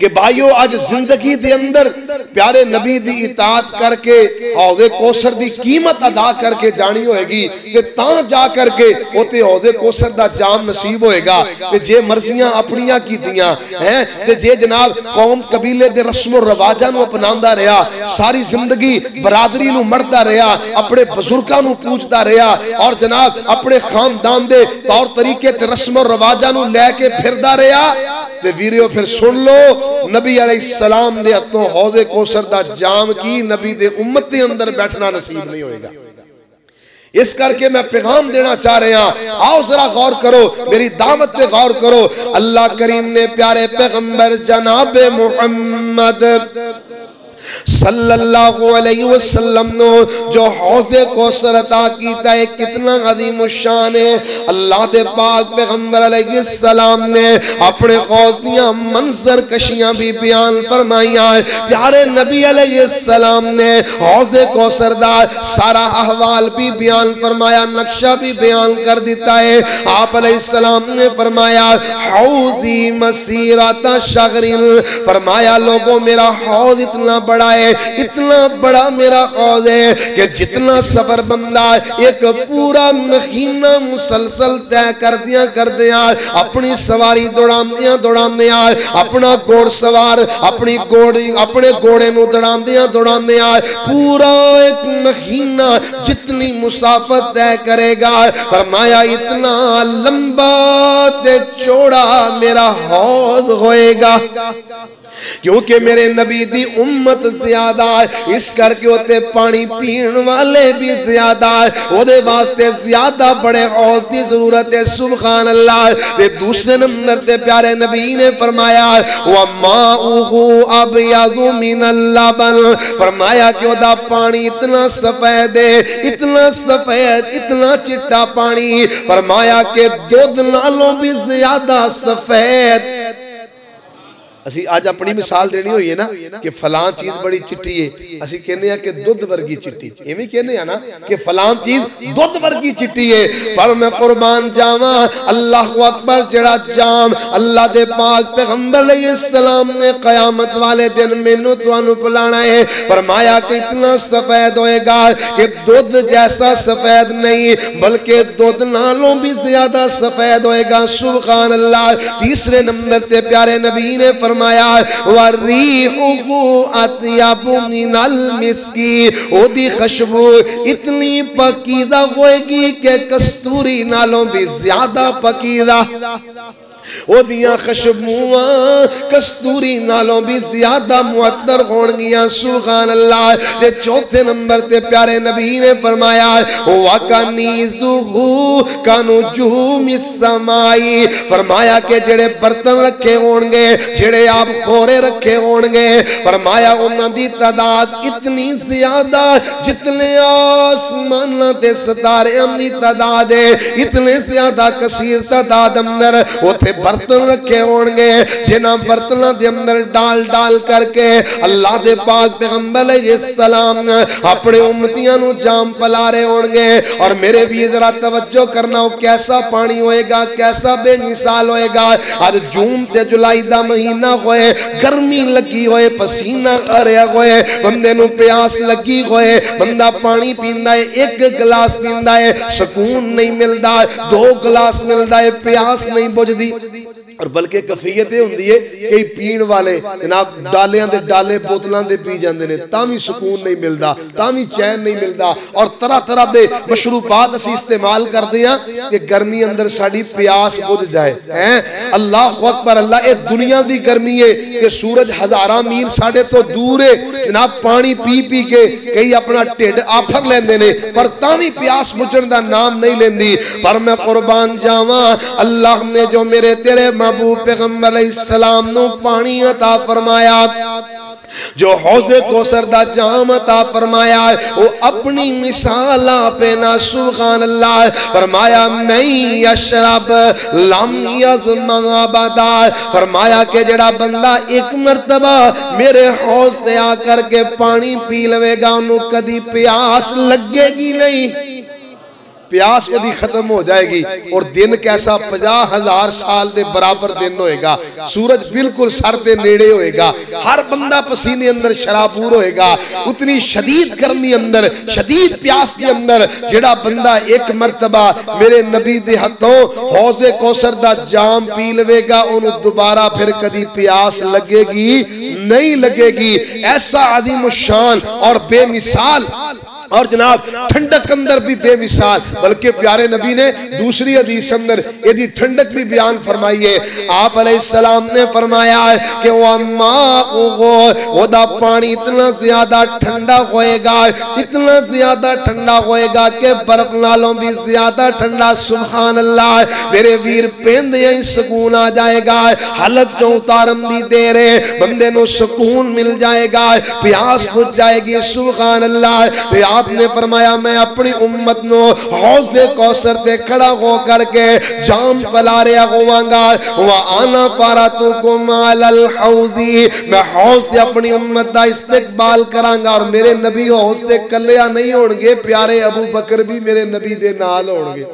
कि भाइयों आज जिंदगी दे अंदर प्यारे नबी दी इताअत करके हौज़े कौसर दी कीमत अदा करके जानी होएगी ते तां जा करके ओते हौज़े कौसर दा जाम नसीब होएगा। ते जे मर्जियां अपनियां कीतियां हैं ते जे जनाब कौम कबीले दे रस्मो रवाजां नूं अपनांदा रहा, सारी जिंदगी बरादरी नूं मरदा रहा, अपने बुजुर्गां नूं पूजदा रहा और जनाब अपने खानदान दे तौर तरीके ते रस्मो रवाजां नूं लेके फिरदा रहा ते वीरियो फिर सुन लो नबी अलैहिस्सलाम दे हत्थों हौज़े कौसर दा जाम की नबी दे उम्मत दे अंदर बैठना नसीब नहीं होएगा। इस करके मैं पैगाम देना चाह रहा, आओ जरा गौर करो, मेरी दावत पे गौर करो। अल्लाह करीम ने प्यारे पैगंबर जनाब मुहम्मद सल्लल्लाहु अलैहि वसल्लम नो जो हौज़े कौसर अता कीता है कितना अज़ीम शान है। अल्लाह दे पाक पैगंबर अलैहि सलाम ने अपने हौज़ दियां मंजर कशियां भी बयान फरमाइयां। प्यारे नबी अलैहि सलाम ने हौज़े कौसर दा सारा अहवाल भी बयान फरमाया, नक्शा भी बयान कर दिता है। आप अलैहि सलाम ने फरमाया हौज़ी मसीरता शगरिन, फरमाया लोगों मेरा हौज़ इतना बड़ा है, इतना बड़ा मेरा हौज़ है कि जितना सफर बंदा एक पूरा महीना मुसलसल तय कर दिया अपनी सवारी दौड़ांदिया अपना घोड़ सवार अपने घोड़े नूं दौड़ांदिया पूरा एक महीना जितनी मुसाफत तय करेगा, फरमाया इतना लंबा ते चौड़ा मेरा हौज़ होएगा क्योंकि मेरे नबी दी उम्मत ज्यादा है, इस करके उते पानी पीने वाले भी ज्यादा है, ओदे वास्ते ज्यादा बड़े हौज़ की जरूरत है। सुभान अल्लाह। ते दूसरे नंबर ते प्यारे नबी ने फरमाया व माउहु अबयज़ु मिनल लबन, फरमाया कि ओदा पानी इतना सफेद है, इतना सफेद, इतना चिट्टा पानी, फरमाया कि दूध नालों भी ज्यादा सफेद। असी अज अपनी मिसाल देनी हुई है ना कि फलां चीज बड़ी चिट्टी है, असी कहने हैं कि दुध वर्गी चिट्टी, इवें कहने हैं ना कि फलां चीज दुध वर्गी चिट्टी है। पर मैं कुर्बान जावा, अल्लाह अकबर, जड़ा जाम अल्लाह दे पाक पैगंबर अलैहिस्सलाम ने कयामत वाले दिन मैनू तुहानू पिलाना है। फरमाया कि इतना सफेद होएगा कि दुध जैसा सफेद नहीं बल्कि दुध नालों भी ज्यादा सफेद होएगा। सुभान अल्लाह। तीसरे नंबर ते प्यारे नबी ने फरमाया वरीहु अत्यबु मिनल मिस्की, ओदी खुशबू इतनी पकीदा होएगी कि कस्तूरी नालों भी ज्यादा पकीदा, ओदियां खुशबुआं कस्तूरी नालों भी ज्यादा मुअत्तर होणगियां। सुभान अल्लाह। ते चौथे नंबर ते प्यारे नबी ने फरमाया वकनीजुहु कनुजुमिस समाई, फरमाया के जेड़े बर्तन रखे होणगे, जेड़े आप खोरे रखे होणगे, फरमाया उन्हां दी तादाद इतनी ज्यादा जितने आसमानां ते सितारियां दी तादाद है, इतने ज्यादा कसीर तादाद अंदर उथे बर्तन रखे होंगे, जिन्हां बर्तनों के अंदर डाल डाल करके अल्लाह दे पाक पैगंबर अलैहिस्सलाम अपने उम्मतियों को जाम पिला रहे होंगे। और मेरे भी जरा तवज्जो करना, वो कैसा पानी होएगा, कैसा बेमिसाल होएगा। आज जून ते जुलाई दा महीना होए, गर्मी लगी होए, पसीना आ रहा होए, बंदे नूं प्यास लगी होए, बंदा पानी पींदा है, एक गिलास पींदा है, सुकून नहीं मिलता, 2 गिलास मिलता है, प्यास नहीं बुझदी। और बल्कि कफीयत होंदी है कई पीण वाले जनाब डालियां दे डाले बोतलां दे पी जांदे ने, तां भी सुकून नहीं मिलता, तां भी चैन नहीं मिलता। और तरह तरह दे मशरूबात असीं इस्तेमाल करदे हां कि गर्मी अंदर साडी प्यास बुझ जाए हैं। अल्लाह अकबर। अल्लाह ये दुनिया दी गर्मी है कि सूरज हजारां मील साडे तो दूर है, जनाब पानी पी पी के कई अपना ढिड आफर लेंदे ने पर तां भी प्यास बुझण दा नाम नहीं लेंदी। पर मैं कुर्बान जावां, अल्लाह ने जो मेरे तेरे महबूब पैगंबर अलैहिस्सलाम नू पानी अता फरमाया, जो हौज़े कौसर दा जाम अता फरमाया, वो अपनी मिसाल पे ना। सुभान अल्लाह। फरमाया मैं यशरब लम यज़मा अबदा, फरमाया के जड़ा बंदा एक मर्तबा मेरे हौज़ ते आकर के पानी पी लवेगा, उन्हें कदी प्यास लगेगी नहीं, प्यास कदी खत्म हो जाएगी। और दिन कैसा 50,000 साल के बराबर दिन होएगा, सूरज बिल्कुल सर के नेड़े होएगा, हर बंदा पसीने अंदर शराबूर होएगा। उतनी शदीद गर्मी अंदर, शदीद प्यास के अंदर जेड़ा बंदा एक मरतबा मेरे नबी दे हथों हौज़े कौसर दा जाम पी लवेगा, उन्हें दोबारा फिर कदी प्यास लगेगी नहीं लगेगी। ऐसा अज़ीम शान और बेमिसाल और जनाब ठंडक अंदर भी बेमिसाल। बल्कि प्यारे नबी ने दूसरी हदीस अंदर यदि ठंडक भी बयान फरमाई है। आप अलैहिस्सलाम ने फरमाया है कि ओदा पानी इतना ज्यादा ठंडा होएगा, इतना ज्यादा ठंडा होएगा कि बर्फ नालों भी ज्यादा ठंडा। सुभान अल्लाह। मेरे वीर पेंदे ही सुकून आ जाएगा, हालत जो उतारम दी देर है बंदे नो सुकून मिल जाएगा, प्यास बुझ जाएगी। सुभान अल्लाह। आपने फरमाया मैं अपनी उम्मत नो हौज़े कौसर ते खड़ा हो करके जाम पिला रहा होवांगा, व आना फारतुकुम अलल हौज़ी, मैं हौज़ ते अपनी उम्मत दा इस्तकबाल करांगा। और मेरे नबी हौज़ ते कल्लिया नहीं होणगे, प्यारे अबू बकर भी मेरे नबी दे नाल होणगे।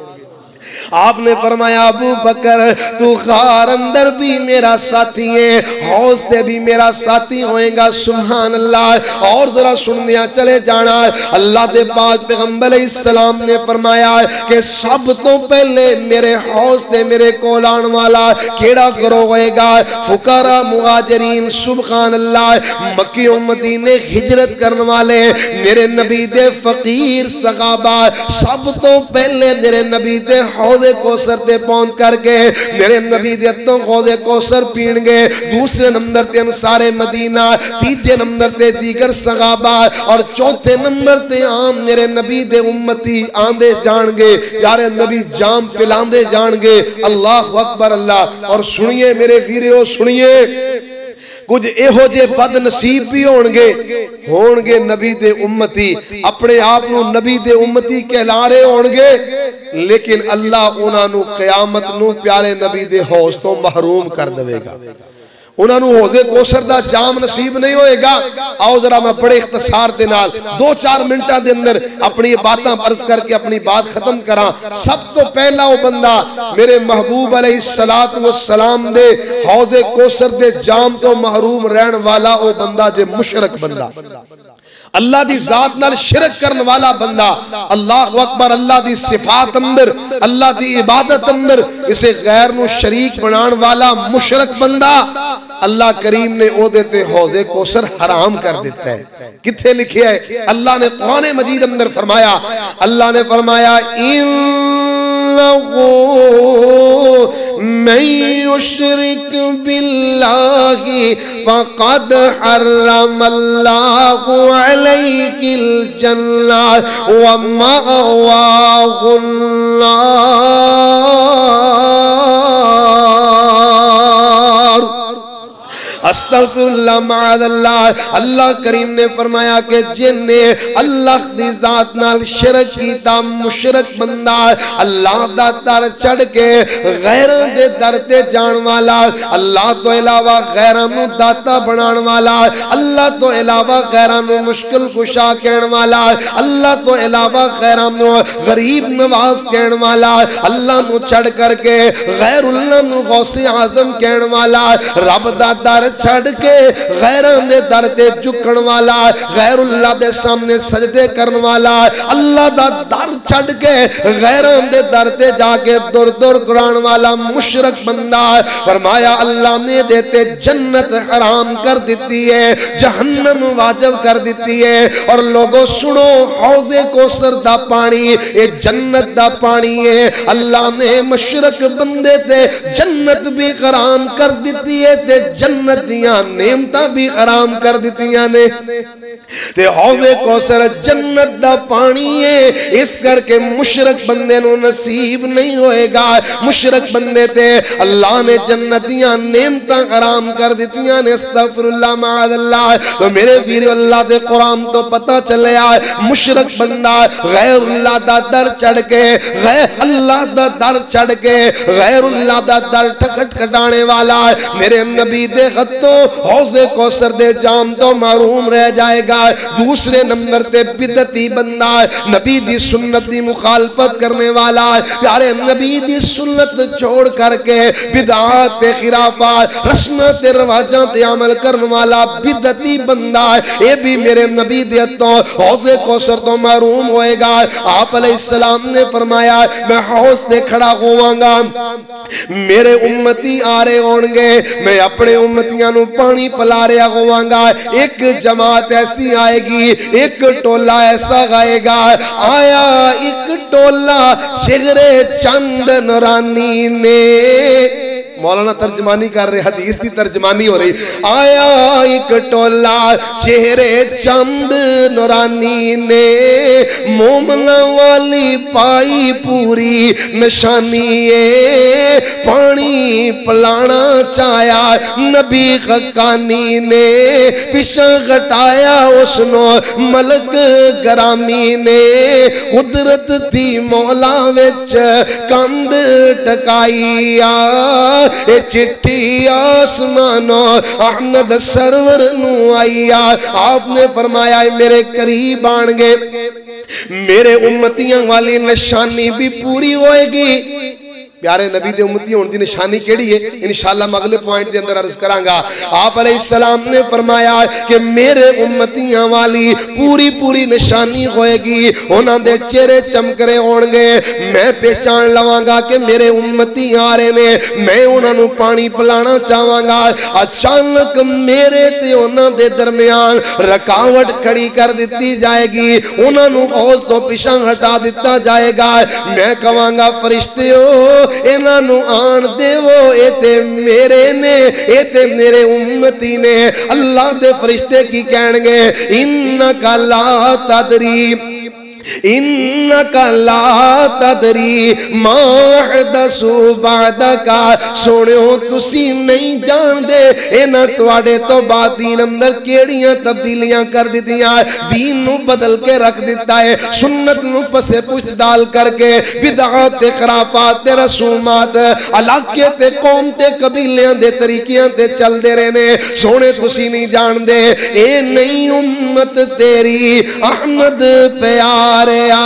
आपने फरमाया अबू बकर तू खार अंदर भी मेरा साथी है, हौज़ ते भी मेरा साथी होएगा। सुभान अल्लाह। और जरा सुनने चले जाना, अल्लाह दे पाक पैगंबर अलैहिस्सलाम ने फरमाया कि सब तो पहले मेरे हौज़ ते मेरे कोल आने वाला केड़ा गिरोह होएगा? फुकारा मुहाजिरीन। सुभान अल्लाह। मक्की और मदीने हिजरत करने वाले मेरे नबी दे फकीर सहाबा सब तो पहले मेरे नबी दे हौज़े कौसर ते पहुंच करके मेरे नबी दे हथों हौज़े कौसर पीणगे। दूसरे नंबर ते अंसारे मदीना, तीसरे नंबर ते दीगर सहाबा और चौथे नंबर ते आम मेरे नबी दे उम्मती आंदे जाणगे, प्यारे नबी जाम पिलांदे जाणगे। अल्लाह अकबर अल्लाह। और सुनिए मेरे वीरो सुनिए, कुछ एहो जे बद नसीब भी होणगे नबी दे उम्मती, अपने आप नू नबी दे उम्मती कहला रहे होणगे, लेकिन अल्लाह उन्हां नू क़यामत नू प्यारे नबी दे हौज़ तो महरूम कर देवेगा। उन्होंने हौजे कौसर दा जाम नसीब नहीं होएगा। आओ जरा मैं बड़े इख्तिसार दे नाल 2-4 मिनटां दे अंदर अपनी बातां अर्ज करके अपनी बात खत्म करा। सब तो पहला वो बंदा मेरे महबूब अलैहिस्सलातु वस्सलाम दे हौजे कौसर दे जाम तो महरूम रहने वाला वो बंदा जे मुशरक बंदा, अल्लाह दी जात नाल शिरक करने वाला बंदा, अल्लाहु अकबर, अल्लाह दी सिफात अंदर, अल्लाह दी इबादत अंदर इसे गैर नु शरीक बनाने वाला मुशरक बंदा, अल्लाह करीम ने ओ देते हौजे कौसर हराम कर देता है। किथे लिखे है? अल्लाह ने कुरान मजीद अंदर फरमाया, अल्लाह ने फरमाया इन्नहु मन युशरिक बिल्लाहि फक़द हर्रमल्लाहु अलैहिल जन्नह व मअवाहुन अस्तगफिरुल्लाह माअल्लाह। अल्लाह करीम ने फरमाया कि जिन्ने अल्लाह दी जात नाल शिरक कीता मुशरक बंदा, अल्लाह दा दर छड़ के गैरां दे दर ते जाण वाला, अल्लाह तो इलावा गैरां नू दाता बनाण वाला, अल्लाह तो इलावा गैरां नू मुश्किल कुशा कहण वाला, अल्लाह तो इलावा गैरां नू गरीब नवाज कहण वाला, अल्लाह नू छड़ करके गैरुल्लाह नू गौसे आजम कहण वाला, रब दा दर छड़ के गैरां दे दर ते झुकण वाला, गैरुल्लाह दे सामने सजदे करन वाला, अल्लाह दा दर छड़ के गैरां दे दर ते जाके दुर दुर कुरान वाला मुशरक बंदा, फरमाया अल्लाह ने देते जन्नत हराम कर दी है, जहन्नम वाजिब कर दी है। और लोगों सुनो, हौजे कौसर दा पानी ये जन्नत दा पानी है। अल्लाह ने मुशरक बंदे ते जन्नत भी हराम कर दी है ते जन्नत दियां नेमतां भी हराम कर दित्तियां ने। ते हौजे कौसर जन्नत दा पानी है, इस करके मुशरक बंदे नु नसीब नहीं होएगा। मुशरक बंदे ते अल्लाह ने जन्नत दियां नेमतां हराम कर दित्तियां ने। अस्तगफिरुल्लाह माअल्लाह। तो मेरे वीर, अल्लाह दे कुरान तो पता चलिया मुशरक बंदा गैरुल्लाह दा दर चढ़ के, अल्लाह दा दर चढ़ के गैरुल्लाह दा दर खटखटाने वाला मेरे नबी दे खत्तों हौजे कौसर दे जाम तो महरूम रह जाएगा। दूसरे नंबर ते बिदती बंदा, नबी दी सुन्नत दी मुखालफत करने वाला, प्यारे नबी दी सुन्नत छोड़ करके बिदअत ते खिलाफत रस्म ते रवाजां ते अमल करने वाला बिदती बंदा, ये भी मेरे नबी दे हत्थों हौजे कौसर तो महरूम होएगा। आप अलैहिस्सलाम ने फरमाया मैं हौज ते खड़ा होवांगा, मेरे उम्मती आ रहे होंगे, मैं अपने उम्मतियां नु पानी पिला रहा होवांगा। एक जमात ऐसी आएगी, एक टोला ऐसा गाएगा, आया एक टोला शिगरे चंद नूरानी ने, मौलाना तर्जमानी कर रहे, हदीस की तर्जमानी हो रही। आया एक टोला चेहरे चंद नूरानी ने, मोमना वाली पाई पूरी निशानी है, पानी पिलाना चाया नबी हकानी ने, पिछा घटाया उसनो मलक गरामी ने, कुदरत थी मौला विच कंध टकाईया, ए चिट्ठी आसमानों अहमद सरवर नू आईया। आपने फरमाया मेरे करीब आन गए, मेरे उम्मतियां वाली निशानी भी पूरी होएगी। प्यारे नबी दे उम्मती होने की निशानी केड़ी है, इंशाअल्लाह मैं अगले पॉइंट के अंदर अर्ज करांगा। आप अलैहिस्सलाम ने फरमाया कि मेरे उम्मतियां वाली पूरी पूरी निशानी होएगी, उन्हां दे चेहरे चमकरे होणगे, मैं पहचान लवांगा कि मेरे उम्मती आ रहे ने, मैं उन्हां नू पानी पिलाना चाहांगा। अचानक मेरे ते उन्हां दे दरमियान रुकावट खड़ी कर दी जाएगी, उन्हां नू हौज तो पिछा हटा दिता जाएगा। मैं कहांगा फरिश्तेओ इन्हां नू आन देवो, ए ते मेरे ने, ए ते मेरे उम्मती ने। अल्लाह दे फरिश्ते की कहणगे, इन्नका ला तदरी इन्नका ला तदरी मा अहदसु बादका, सोनियो तुसी नहीं जानदे इन्हां तुहाडे तो बाद दीन अंदर केड़ियां तब्दीलियां कर दित्तियां, दीन नू बदल के रख दिता है, सुन्नत नू पसे पुछ डाल करके बिदअत ते खराफात ते रसूमात इलाके ते कौम ते कबीलियां दे तरीकियां ते चलदे रहे ने। सोने तुसी नहीं जानदे ए नहीं उम्मत तेरी अहमद प्यारिया,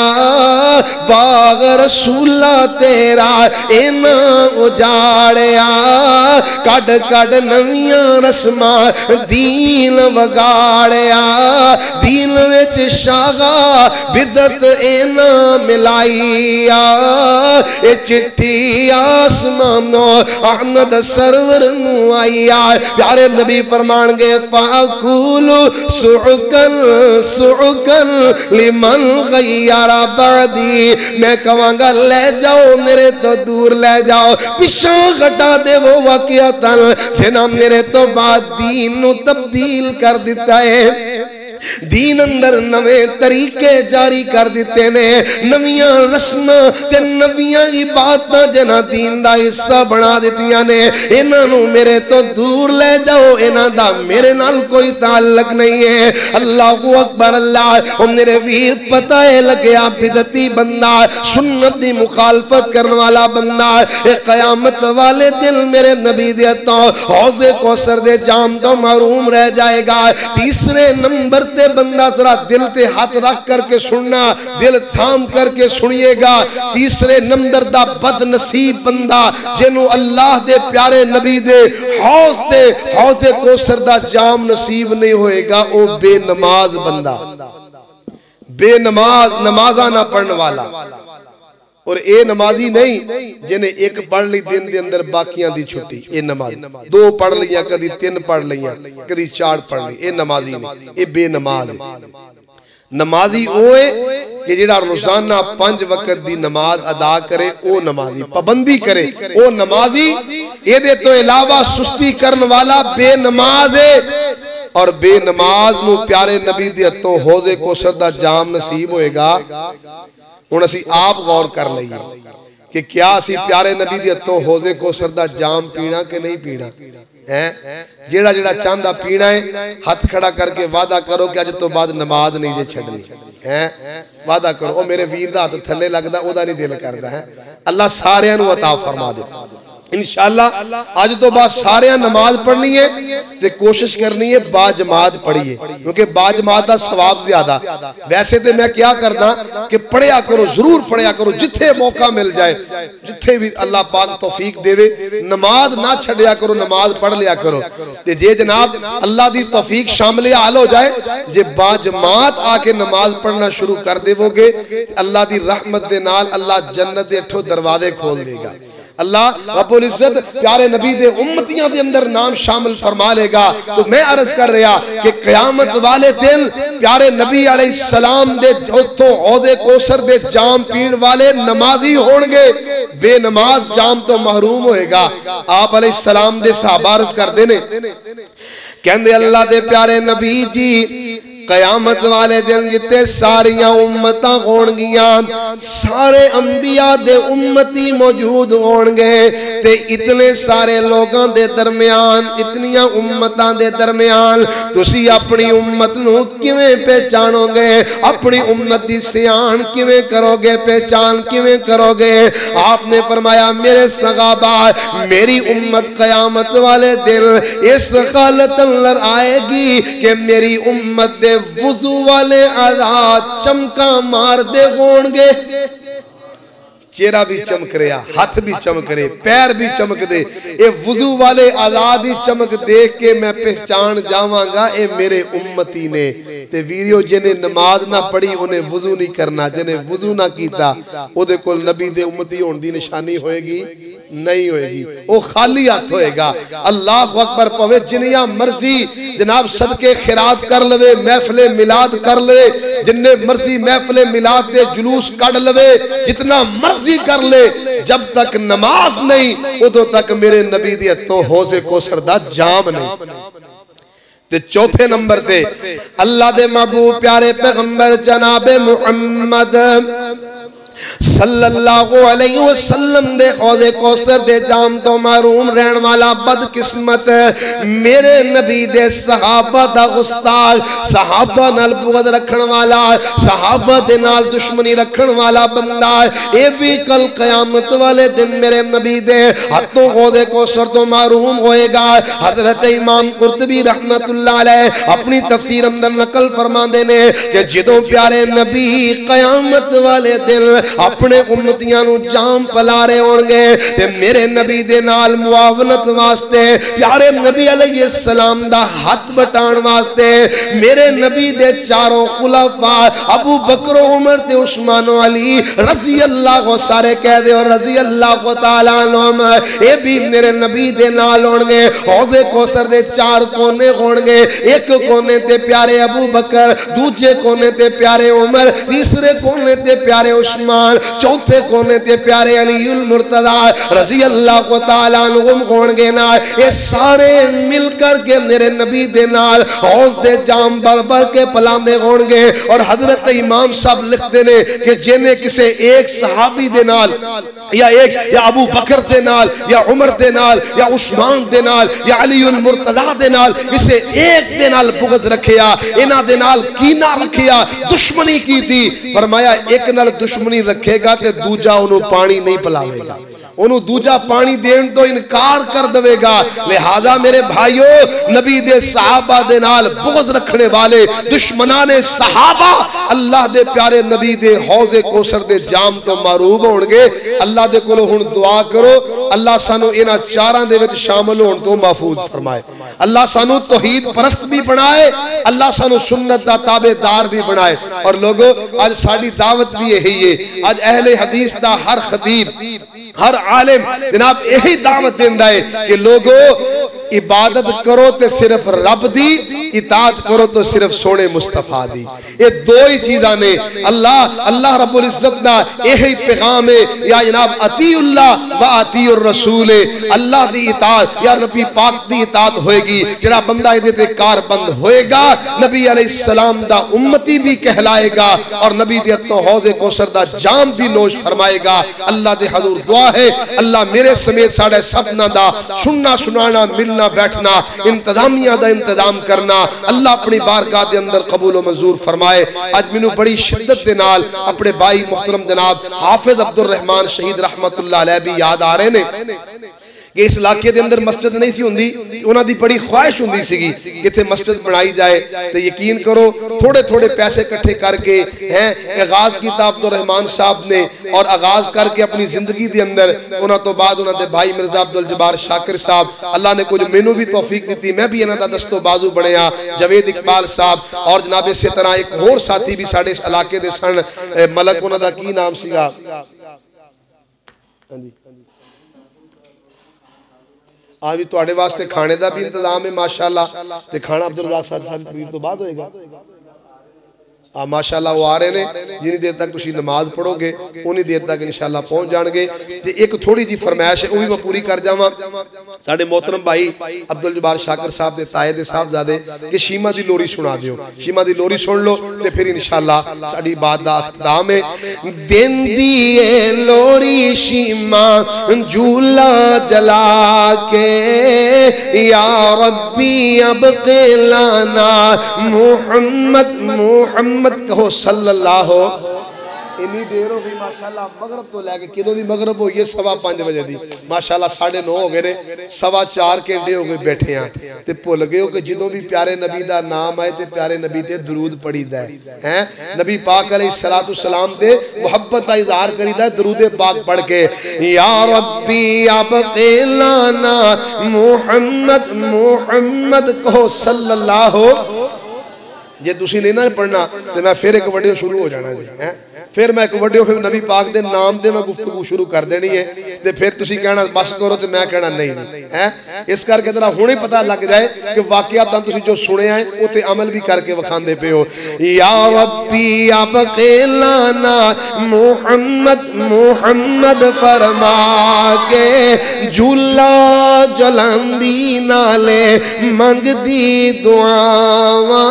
बाग रसूला तेरा इना उजाड़िया, कड कड नवियां रस्मां दीन वगाड़िया, दीन विच शागा बिदत इना मिलाइया, ए चिट्ठी आसमानों अहमद सरवर नू आईया। प्यारे नबी फरमानगे फाकुलु सुअकल सुअकल लिमन गय्यरा बदी, मैं कहवांगा ले जाओ मेरे तो दूर ले जाओ, पिछा हटा दे वो वाकयातन जिन्हां मेरे तो बाद दीन नू तब्दील कर दिता है। दीन अंदर नवे तरीके जारी कर दिते ने, नवियां रस्मां ते नवियां इबादतां जिन्हां दीन दा हिस्सा बना दित्तियां ने, इन्हां नू मेरे तो दूर ले जाओ, इन्हां दा मेरे नाल कोई ताल्लुक नहीं है। अल्लाहु अकबर अल्लाह। ओ मेरे वीर पता है लगया बिदती बंदा, सुन्नत दी मुखालफत करने वाला बंदा ए कयामत वाले दिन मेरे नबी दे हत्थों हौज़े कौसर दे जाम तो महरूम रह जाएगा। तीसरे नंबर ते बंदा जरा दिल ते हाथ रख करके सुनना, दिल थाम करके सुनिएगा। तीसरे नंबर दा बदनसीब बंदा जिन्हों अल्लाह दे प्यारे नबी दे हौज़े कौसर दा जाम नसीब नहीं होएगा, वो बेनमाज बंदा, बेनमाज नमाजा ना पढ़ने वाला। और ए नमाजी नहीं जिन्हें एक पढ़ ली दिन दे अंदर बाकियां दी छुट्टी, ए नमाजी। दो पढ़ लिया, कदी तीन पढ़ लिया, कदी चार पढ़ ली, ए नमाजी नहीं, ए बेनमाज है। नमाजी ओए कि जिहड़ा रोजाना 5 वक्त दी नमाज अदा करे, ओ नमाजी, पाबंदी करे, ओ नमाजी। एदे तो इलावा सुस्ती करने वाला बेनमाज है। और बेनमाज नू प्यारे नबी दे हत्थों हौज़े कौसर दा जाम नसीब होएगा। हुण असीं आप गौर कर लईए कि क्या असीं प्यारे नबी दे हत्थों हौज़े कौसर दा जाम पीना कि नहीं पीना है। जेड़ा जेड़ा चाहता पीना है हाथ खड़ा करके वादा करो कि अज तो बाद नमाज नहीं जे छड्डनी है। वादा करो। ओ मेरे वीर दा हाथ थल्ले लगदा, ओदा नहीं दिल करदा है। अल्लाह सारियां नू अता फरमा दे इंशाअल्लाह। अज तो बाद सारे नमाज पढ़नी है ते कोशिश करनी है बाजमात पढ़िए, क्योंकि बाजमात का सवाब ज्यादा। वैसे तो मैं क्या करदा कि पढ़िया करो, जरूर पढ़िया करो, जिथे मौका मिल जाए, जिथे भी अल्लाह पाक तौफीक देवे, नमाज ना छड्या करो, नमाज पढ़ लिया करो। ते जे जनाब अल्लाह दी तौफीक शामिल हाल हो जाए, जे बाजमात आके नमाज पढ़ना शुरू कर देवोगे, अल्लाह दी रहमत दे नाल अल्लाह जन्नत दे 8 दरवाजे खोल देगा। अल्लाह रब्बुल इज्जत प्यारे नबी दे उम्मतियां दे अंदर नाम शामिल फरमा लेगा। तो मैं अर्ज कर रहा कि क़यामत वाले दिन प्यारे नबी अलैहिस्सलाम दे उथों हौज़े कौसर दे जाम पीण वाले नमाजी होणगे, बेनमाज जाम तो महरूम होएगा। आप अलैहिस्सलाम दे सहाबा अर्ज करदे ने, कहंदे अल्लाह दे प्यारे नबी जी कयामत वाले दिन जिते सारियां उम्मतां होणगियां, सारे अंबिया दे उम्मती मौजूद होणगे, ते इतने सारे लोगां दे दरमियान, इतनियां उम्मतां दे दरमियान तुसी अपनी उम्मत नू किवें पहचानोगे, अपनी उम्मत दी सियान किवें करोगे, पहचान किवें करोगे। आपने फरमाया मेरे सहाबा, मेरी उम्मत कयामत वाले दिन इस हालत अंदर आएगी कि मेरी उम्मत दे वुजू वाले आजाद चमका मार दे होंगे। चेहरा भी चमक रहा, हाथ भी चमक रहे, पैर भी चमक दे। ये वुजू वाले आजादी चमक देख के मैं पहचान जावांगा ये मेरे उम्मती ने। ते वीरियो जिन्हें नमाज ना पढ़ी उन्हें वुजू नहीं करना, जिन्हें वुजू ना कीता ओदे कोल नबी दे उम्मती होने दी निशानी होएगी नहीं होएगी, वो खाली हाथ होएगा। अल्लाह अकबर। पवे जिन्नियां मर्जी जनाब सदके खैरात कर लवे, महफिले मिलाद कर लवे, जिन्ने मर्जी महफिले मिलाद दे जुलूस कढ़ लवे, जितना मर्जी कर ले, जब तक नमाज नहीं उदों तक मेरे नबी दे हत्थों हौज़े कौसर दा जाम नहीं। ते चौथे नंबर ते अल्लाह दे महबूब प्यारे पैगंबर जनाबे मुहम्मद सल्लल्लाहु अलैहि वसल्लम दे हौज़े कौसर दे जाम तो महरूम रहने वाला बदकिस्मत मेरे नबी दे सहाबा दा गुस्ताख, सहाबा नाल बुग़्ज़ रखण वाला, सहाबा दे नाल दुश्मनी रखण वाला बंदा ये भी कल क़यामत वाले दिन मेरे नबी दे हाथों हौज़े कौसर तो महरूम होएगा। हज़रत इमाम कुर्तुबी रहमतुल्लाह अलैह अपनी तफसीर अंदर नकल फरमांदे ने कि जदों प्यारे नबी क़यामत वाले दिन अपने उम्मतियां नु जाम पला रहे होंगे ते मेरे नबी दे नाल मुआवनत वास्ते प्यारे नबी अलैहि सलाम दा हाथ बटाण वास्ते मेरे नबी दे चारों खुलाफा अबू बकर उमर ते उस्मान अली रज़ी अल्लाह सारे कह दे और रज़ी अल्लाह तआला अन्हुम ये भी मेरे नबी दे नाल होंगे। हौज़े कौसर दे चार कोने होंगे, एक कोने ते प्यारे अबू बकर, दूजे कोने ते प्यारे उमर, तीसरे कोने ते प्यारे उस्मान, चौथे कोने ते प्यारे अलीउल मुर्तज़ा रज़ी अल्लाह तआला अन्हुम होंगे ना। ये सारे मिलकर के मेरे नबी दे नाल हौज़ दे जाम भर भर के पलांदे होंगे। और हजरत इमाम साहब लिखते ने कि जिन्हें किसे एक सहाबी दे नाल या एक या अबू बकर दे नाल या उमर दे नाल या उस्मान दे नाल या अलीउल मुर्तज़ा दे नाल किसे एक दे नाल बुग़्ज़ रखिया, इना दे नाल कीना रखिया, दुश्मनी की थी, फरमाया एक नाल दुश्मनी रखेगा ते दूजा उन्हों पानी नहीं पिलावेगा, उन्हों दूजा पानी देन तो इनकार कर देगा। लिहाजा मेरे भाइयों नबी दे सहाबा दे नाल बुग़्ज़ रखने वाले दुश्मना ने सहाबा अल्लाह दे प्यारे नबी दे हौज़े कौसर दे जाम तो महरूम होंगे। अल्लाह दे कोलों हुण दुआ करो अल्लाह सानू इन्हां चारां दे विच शामिल होण तो महफूज फरमाए, अल्लाह सानू तौहीद परस्त भी बनाए, अल्लाह सानू सुन्नत दा ताबेदार भी बनाए। और लोगों आज साडी दावत भी यही है, आज अहले हदीस दा हर खतीब हर आलिम जनाब यही दावत देंदा है कि लोगों इबादत करो तो सिर्फ रब दी, इताअत करो तो सिर्फ सोने मुस्तफा दी। ये दो ही चीज़ां ने। अल्लाह रब्बुल इज्जत दा यही पैगाम है या जनाब अतीउल्लाह व अतीउर रसूल, अल्लाह दी इताअत या नबी पाक दी इताअत होएगी। जेड़ा बंदा इहदे ते कारबंद होएगा नबी अलैहिस्सलाम दा उम्मती भी कहलाएगा और नबी दे हत्थों हौज़े कौसर दा जाम भी नोश फरमाएगा। अल्लाह दे हजूर दुआ है अल्लाह मेरे समेत साढ़े सबना दा सुनना सुनाना मिलना बैठना इंतजामिया दा इंतजाम करना अल्लाह अपनी बारगाह दे अंदर कबूल व मंजूर फरमाए। आज मैनू बड़ी शिद्दत दे नाल अपने भाई मुहतरम जनाब हाफिज अब्दुल रहमान शहीद रहमतुल्लाह अलैह भी याद आ रहे ने कि इस इलाके के अंदर मस्जिद नहीं सी हुंदी, उन्हां दी बड़ी ख्वाहिश हुंदी सीगी कि इत्थे मस्जिद बनाई जाए। तो यकीन करो थोड़े थोड़े पैसे इकट्ठे करके हैं आगाज किया अब्दुल रहमान साहब ने और आगाज करके अपनी जिंदगी के अंदर उन्हां तो बाद उन्हां दे भाई मिर्जा अब्दुल जब्बार शाकिर साहब अल्लाह ने कुछ मैनू भी तौफीक दी, मैं भी इन्हां दा दस्तो बाजू बनया, जवेद इकबाल साहब और जनाब इस तरह एक होर साथी भी साडे इस इलाके दे सन मलक, उन्हां दा की नाम सीगा आज भी तुहाडे वास्ते खाने का भी इंतजाम है माशाअल्लाह। ते खाना अब्दुल रज़ाक साहब करीब तो बाद होएगा माशाअल्लाह वो आ रहे ने। जिनी देर तक तुसी नमाज पढ़ोगे उन्नी देर तक इंशाअल्लाह पहुंच जाएंगे। ते एक थोड़ी जी फरमाइश है वो भी मैं पूरी कर जावां। साडे मोहतरम भाई अब्दुल जब्बार शाकिर साहब दे ताए दे साहबजादे कि शीमा दी लोरी सुना दियो, शीमा दी लोरी सुन लो ते फिर इंशाअल्लाह साडी बात दा इख्तिताम है। देंदी ए लोरी शीमा झूला जला के या रब्बी अब क़िलाना मुहम्मद मुहम्मद कहो सल्लल्लाहु। इन्नी देर हो गई माशाअल्लाह मगरब तो लैके किदों दी मगरब हो गई 5:15 बजे दी माशाअल्लाह 9:30 हो गए ने 4.25 घंटे हो गए बैठे हैं ते भुल गए हो कि जदों भी प्यारे नबी दा नाम आए ते प्यारे नबी ते दरूद पढ़ीदा है नबी पाक अलैहिस्सलातु सलाम ते मोहब्बत दा इजहार करीदा दरूद पाक पढ़ के या रब्बी अब क़िलाना मुहम्मद मुहम्मद कहो सल्लल्लाहु। जे तुसी नहीं ना पढ़ना तो मैं फिर एक वीडियो शुरू हो जाना जी है फिर मैं एक वड्डे होके नबी पाक दे नाम दे मैं गुफ्तगू शुरू कर देनी है ते फिर तुसी कहना बस करो ते मैं कहना नहीं है। इस करके जरा हुणे पता लग जाए कि वाकयात तुसी जो सुने है वो ते अमल भी करके वखांदे पे हो। या रब्बी अब क़िलाना मुहम्मद मुहम्मद फरमा के झूला जलांदी नाले मंगदी दुआवा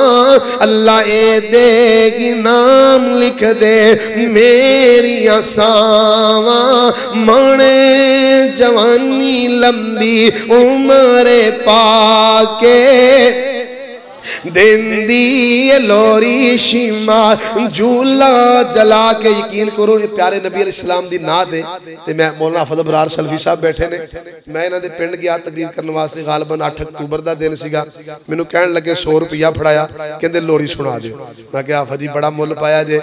अल्लाह ए देगी नाम लिख दे मेरी सावा मने जवानी लंबी उम्र पाके देंदी लोरी शीमा झूला जला के। यकीन करो ये प्यारे नबी अलैहिस्सलाम दी नात है ते मैं मौलाना हफज अबरार सलफी साहब बैठे ने मैं इन्हां दे पिंड गया तकरीर करने वास्ते गालबन 8 अक्तूबर दा दिन सीगा। मैनू कहण लगे 100 रुपया फड़ाया कहंदे लोरी सुना दिओ। मैं कहा हाफज जी बड़ा मुल पाया जे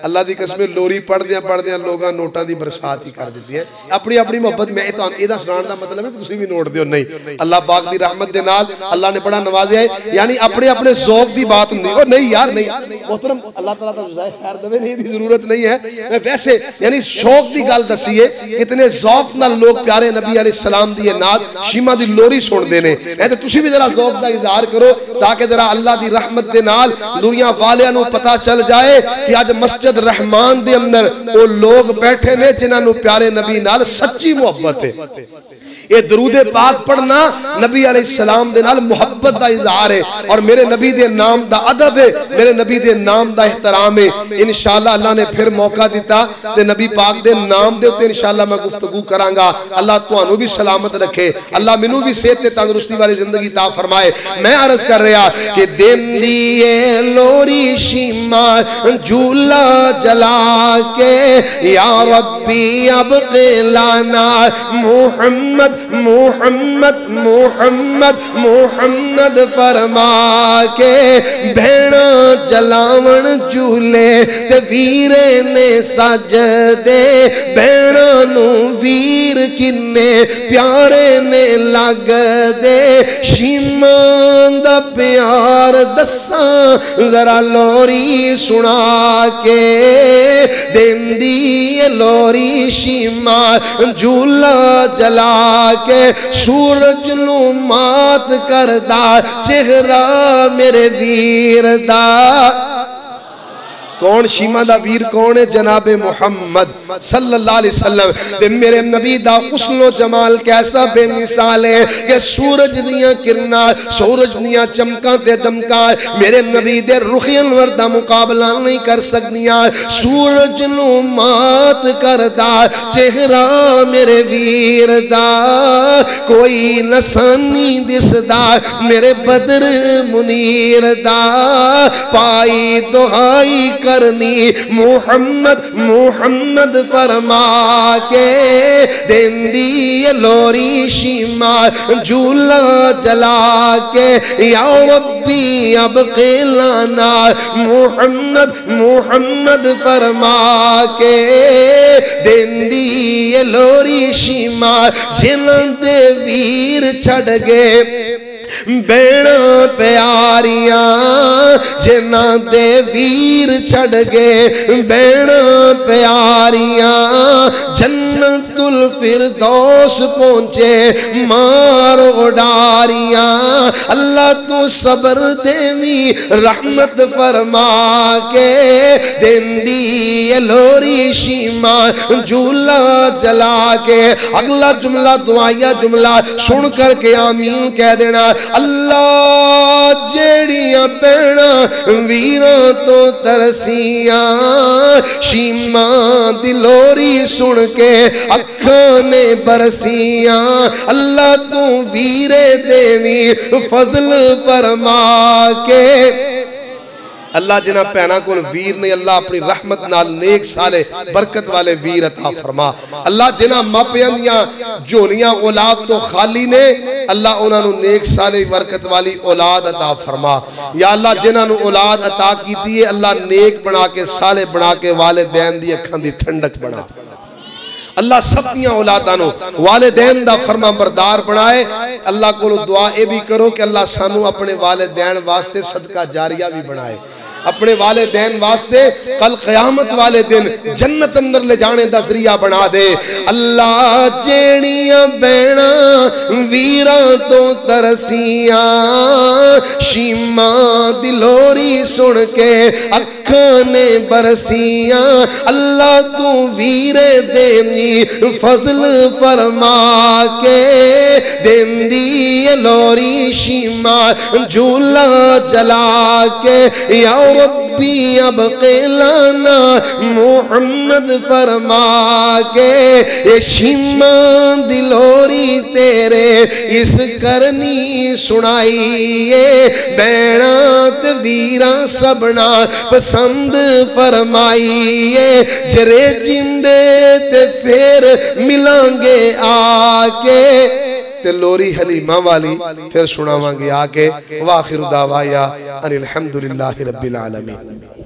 अल्लाह दी कसम लोरी पढ़दियां लोगां नोटां दी बरसात ही कर दित्ती है। अपनी अपनी मोहब्बत मैं तुहानू इहदा सुनाण दा मतलब है कि तुसीं भी नोट दिओ नहीं अल्लाह पाक दी रहमत दे नाल अल्लाह ने बड़ा नवाज़िया है। यानी अपने अपने ज़ौक़ दी बात हुंदी ओ नहीं यार नहीं मोहतरम अल्लाह ताला दा जज़ाए खैर देवे नहीं दी जरूरत नहीं है। मैं वैसे यानी शौक दी गल दसी है इतने ज़ौक़ नाल लोग प्यारे नबी अलैहिस्सलाम दी नात शीमा दी लोरी सुनदे ने ते तुसीं भी जरा ज़ौक़ दा इज़हार करो ताकि जरा अल्लाह दी रहमत दे नाल दुनिया वालियां नू पता चल जाए कि अज मस्जिद रहमान दे अंदर वो लोग बैठे ने जिन्हां नू प्यारे नबी नाल सच्ची मुहब्बत है। ये दरूदे पाक पढ़ना नबी अलैहिस्सलाम दे नाल मुहब्बत दा इज़हार है और मेरे नबी दे नाम दा अदब है मेरे नबी दे नाम दा एहतराम है। इंशाअल्लाह अल्लाह ने फिर मौका दिता ते नबी पाक दे नाम दे उत्ते इंशाअल्लाह मैं गुफ्तगू करांगा। अल्लाह तुहानू भी सलामत रखे अल्लाह मैनू भी सेहत ते तंदुरुस्ती वाली जिंदगी ता फरमाए। मैं अर्ज कर रहा कि देंदी ए लोरी शीमा झूला जला के या रब्बी अब क़िलाना मुहम्मद मुहम्मद मुहम्मद मुहम्मद फरमा के भेड़ा जलावन झूले ते वीरे ने सज दे भेड़ा नू वीर किन्ने प्यारे ने लग दे शीमा दा प्यार दसा जरा लोरी सुना के देंदी लोरी शीमा झूला जला के सूरज नू मात करदा चेहरा मेरे वीर दा। कौन शीमा दा वीर कौन है जनाबे मुहम्मद सल्लल्लाहु अलैहि वसल्लम ते मेरे नबी दा हुस्नो जमाल कैसा बेमिसाल है कि सूरज दियां किरना सूरज दियां चमकां ते दमकां मेरे नबी दे रुख अनवर दा मुकाबला नहीं कर सकदियां। सूरज नू मात करदा चेहरा मेरे वीर दा कोई नसानी दिसदा मेरे बदर मुनीर दा पाई दुहाई करनी मुहम्मद मुहम्मद फरमा के देंदी लोरी शीमा झूला जला के या रब्बी अब क़िलाना मुहम्मद मुहम्मद फरमा के देंदी लोरी शीमा जिन्हां दे वीर छड़ गए बेड़ा प्यारियां जिन्हां दे वीर छड़ गए बेड़ा प्यारियां जन्नतुल फिरदौस पहुंचे मारो डारियां अल्लाह तू सब्र देवी रहमत फरमा के देंदी लोरी शीमा झूला जला के। अगला जुमला दुआया जुमला सुन करके आमीन कह देना। अल्लाह जेड़ियां भैणा वीरां तो तरसियां शीमा दी लोरी सुन के अखां ने बरसियां अल्लाह तू वीरे देवी फजल फरमा के। अल्लाह जिन्हां भैनां कोल वीर ने अल्लाह अपनी रहमत नाल नेक साले बरकत वाले वीर अता फरमा। अल्लाह जिन्हां मापियां दियां झोलियां औलाद तो खाली ने अल्लाह उन्हां नू नेक साले बरकत वाली औलाद अता फरमा। या अल्लाह जिन्हां नू औलाद अता कीती है अल्लाह नेक बना के साले बना के वालिदैन दी अखां दी ठंडक बना। अल्लाह सब दियां औलादां नू वालिदैन दा फरमा बरदार बनाए। अल्लाह कोलों दुआ ए भी करो कि अल्लाह सानू अपने वालिदैन वास्ते सदका जारिया भी बनाए। अपने वालिदैन वास्ते कल क़यामत वाले दिन जन्नत अंदर ले जाने दा ज़रिया बना दे। अल्लाह जेड़ियां बैणा वीरां तो तरसियां शीमा दी लोरी सुन के अखां ने बरसियां अल्लाह तू वीरे देनी फजल फरमा के देंदी लोरी शीमा झूला जला के या रब्बी अब क़िलाना मोहम्मद फरमा के ये शीमा दिलोरी तेरे इस करनी सुनाइए बैणा ते वीरा सबना पसंद फरमाइए जरे जिंदे ते फिर मिलांगे आके ते लोरी हलीमा वाली फिर सुनावांगे आके। वाखिर दावाया अनिल हम्दुलिल्लाहि रब्बिल आलमीन।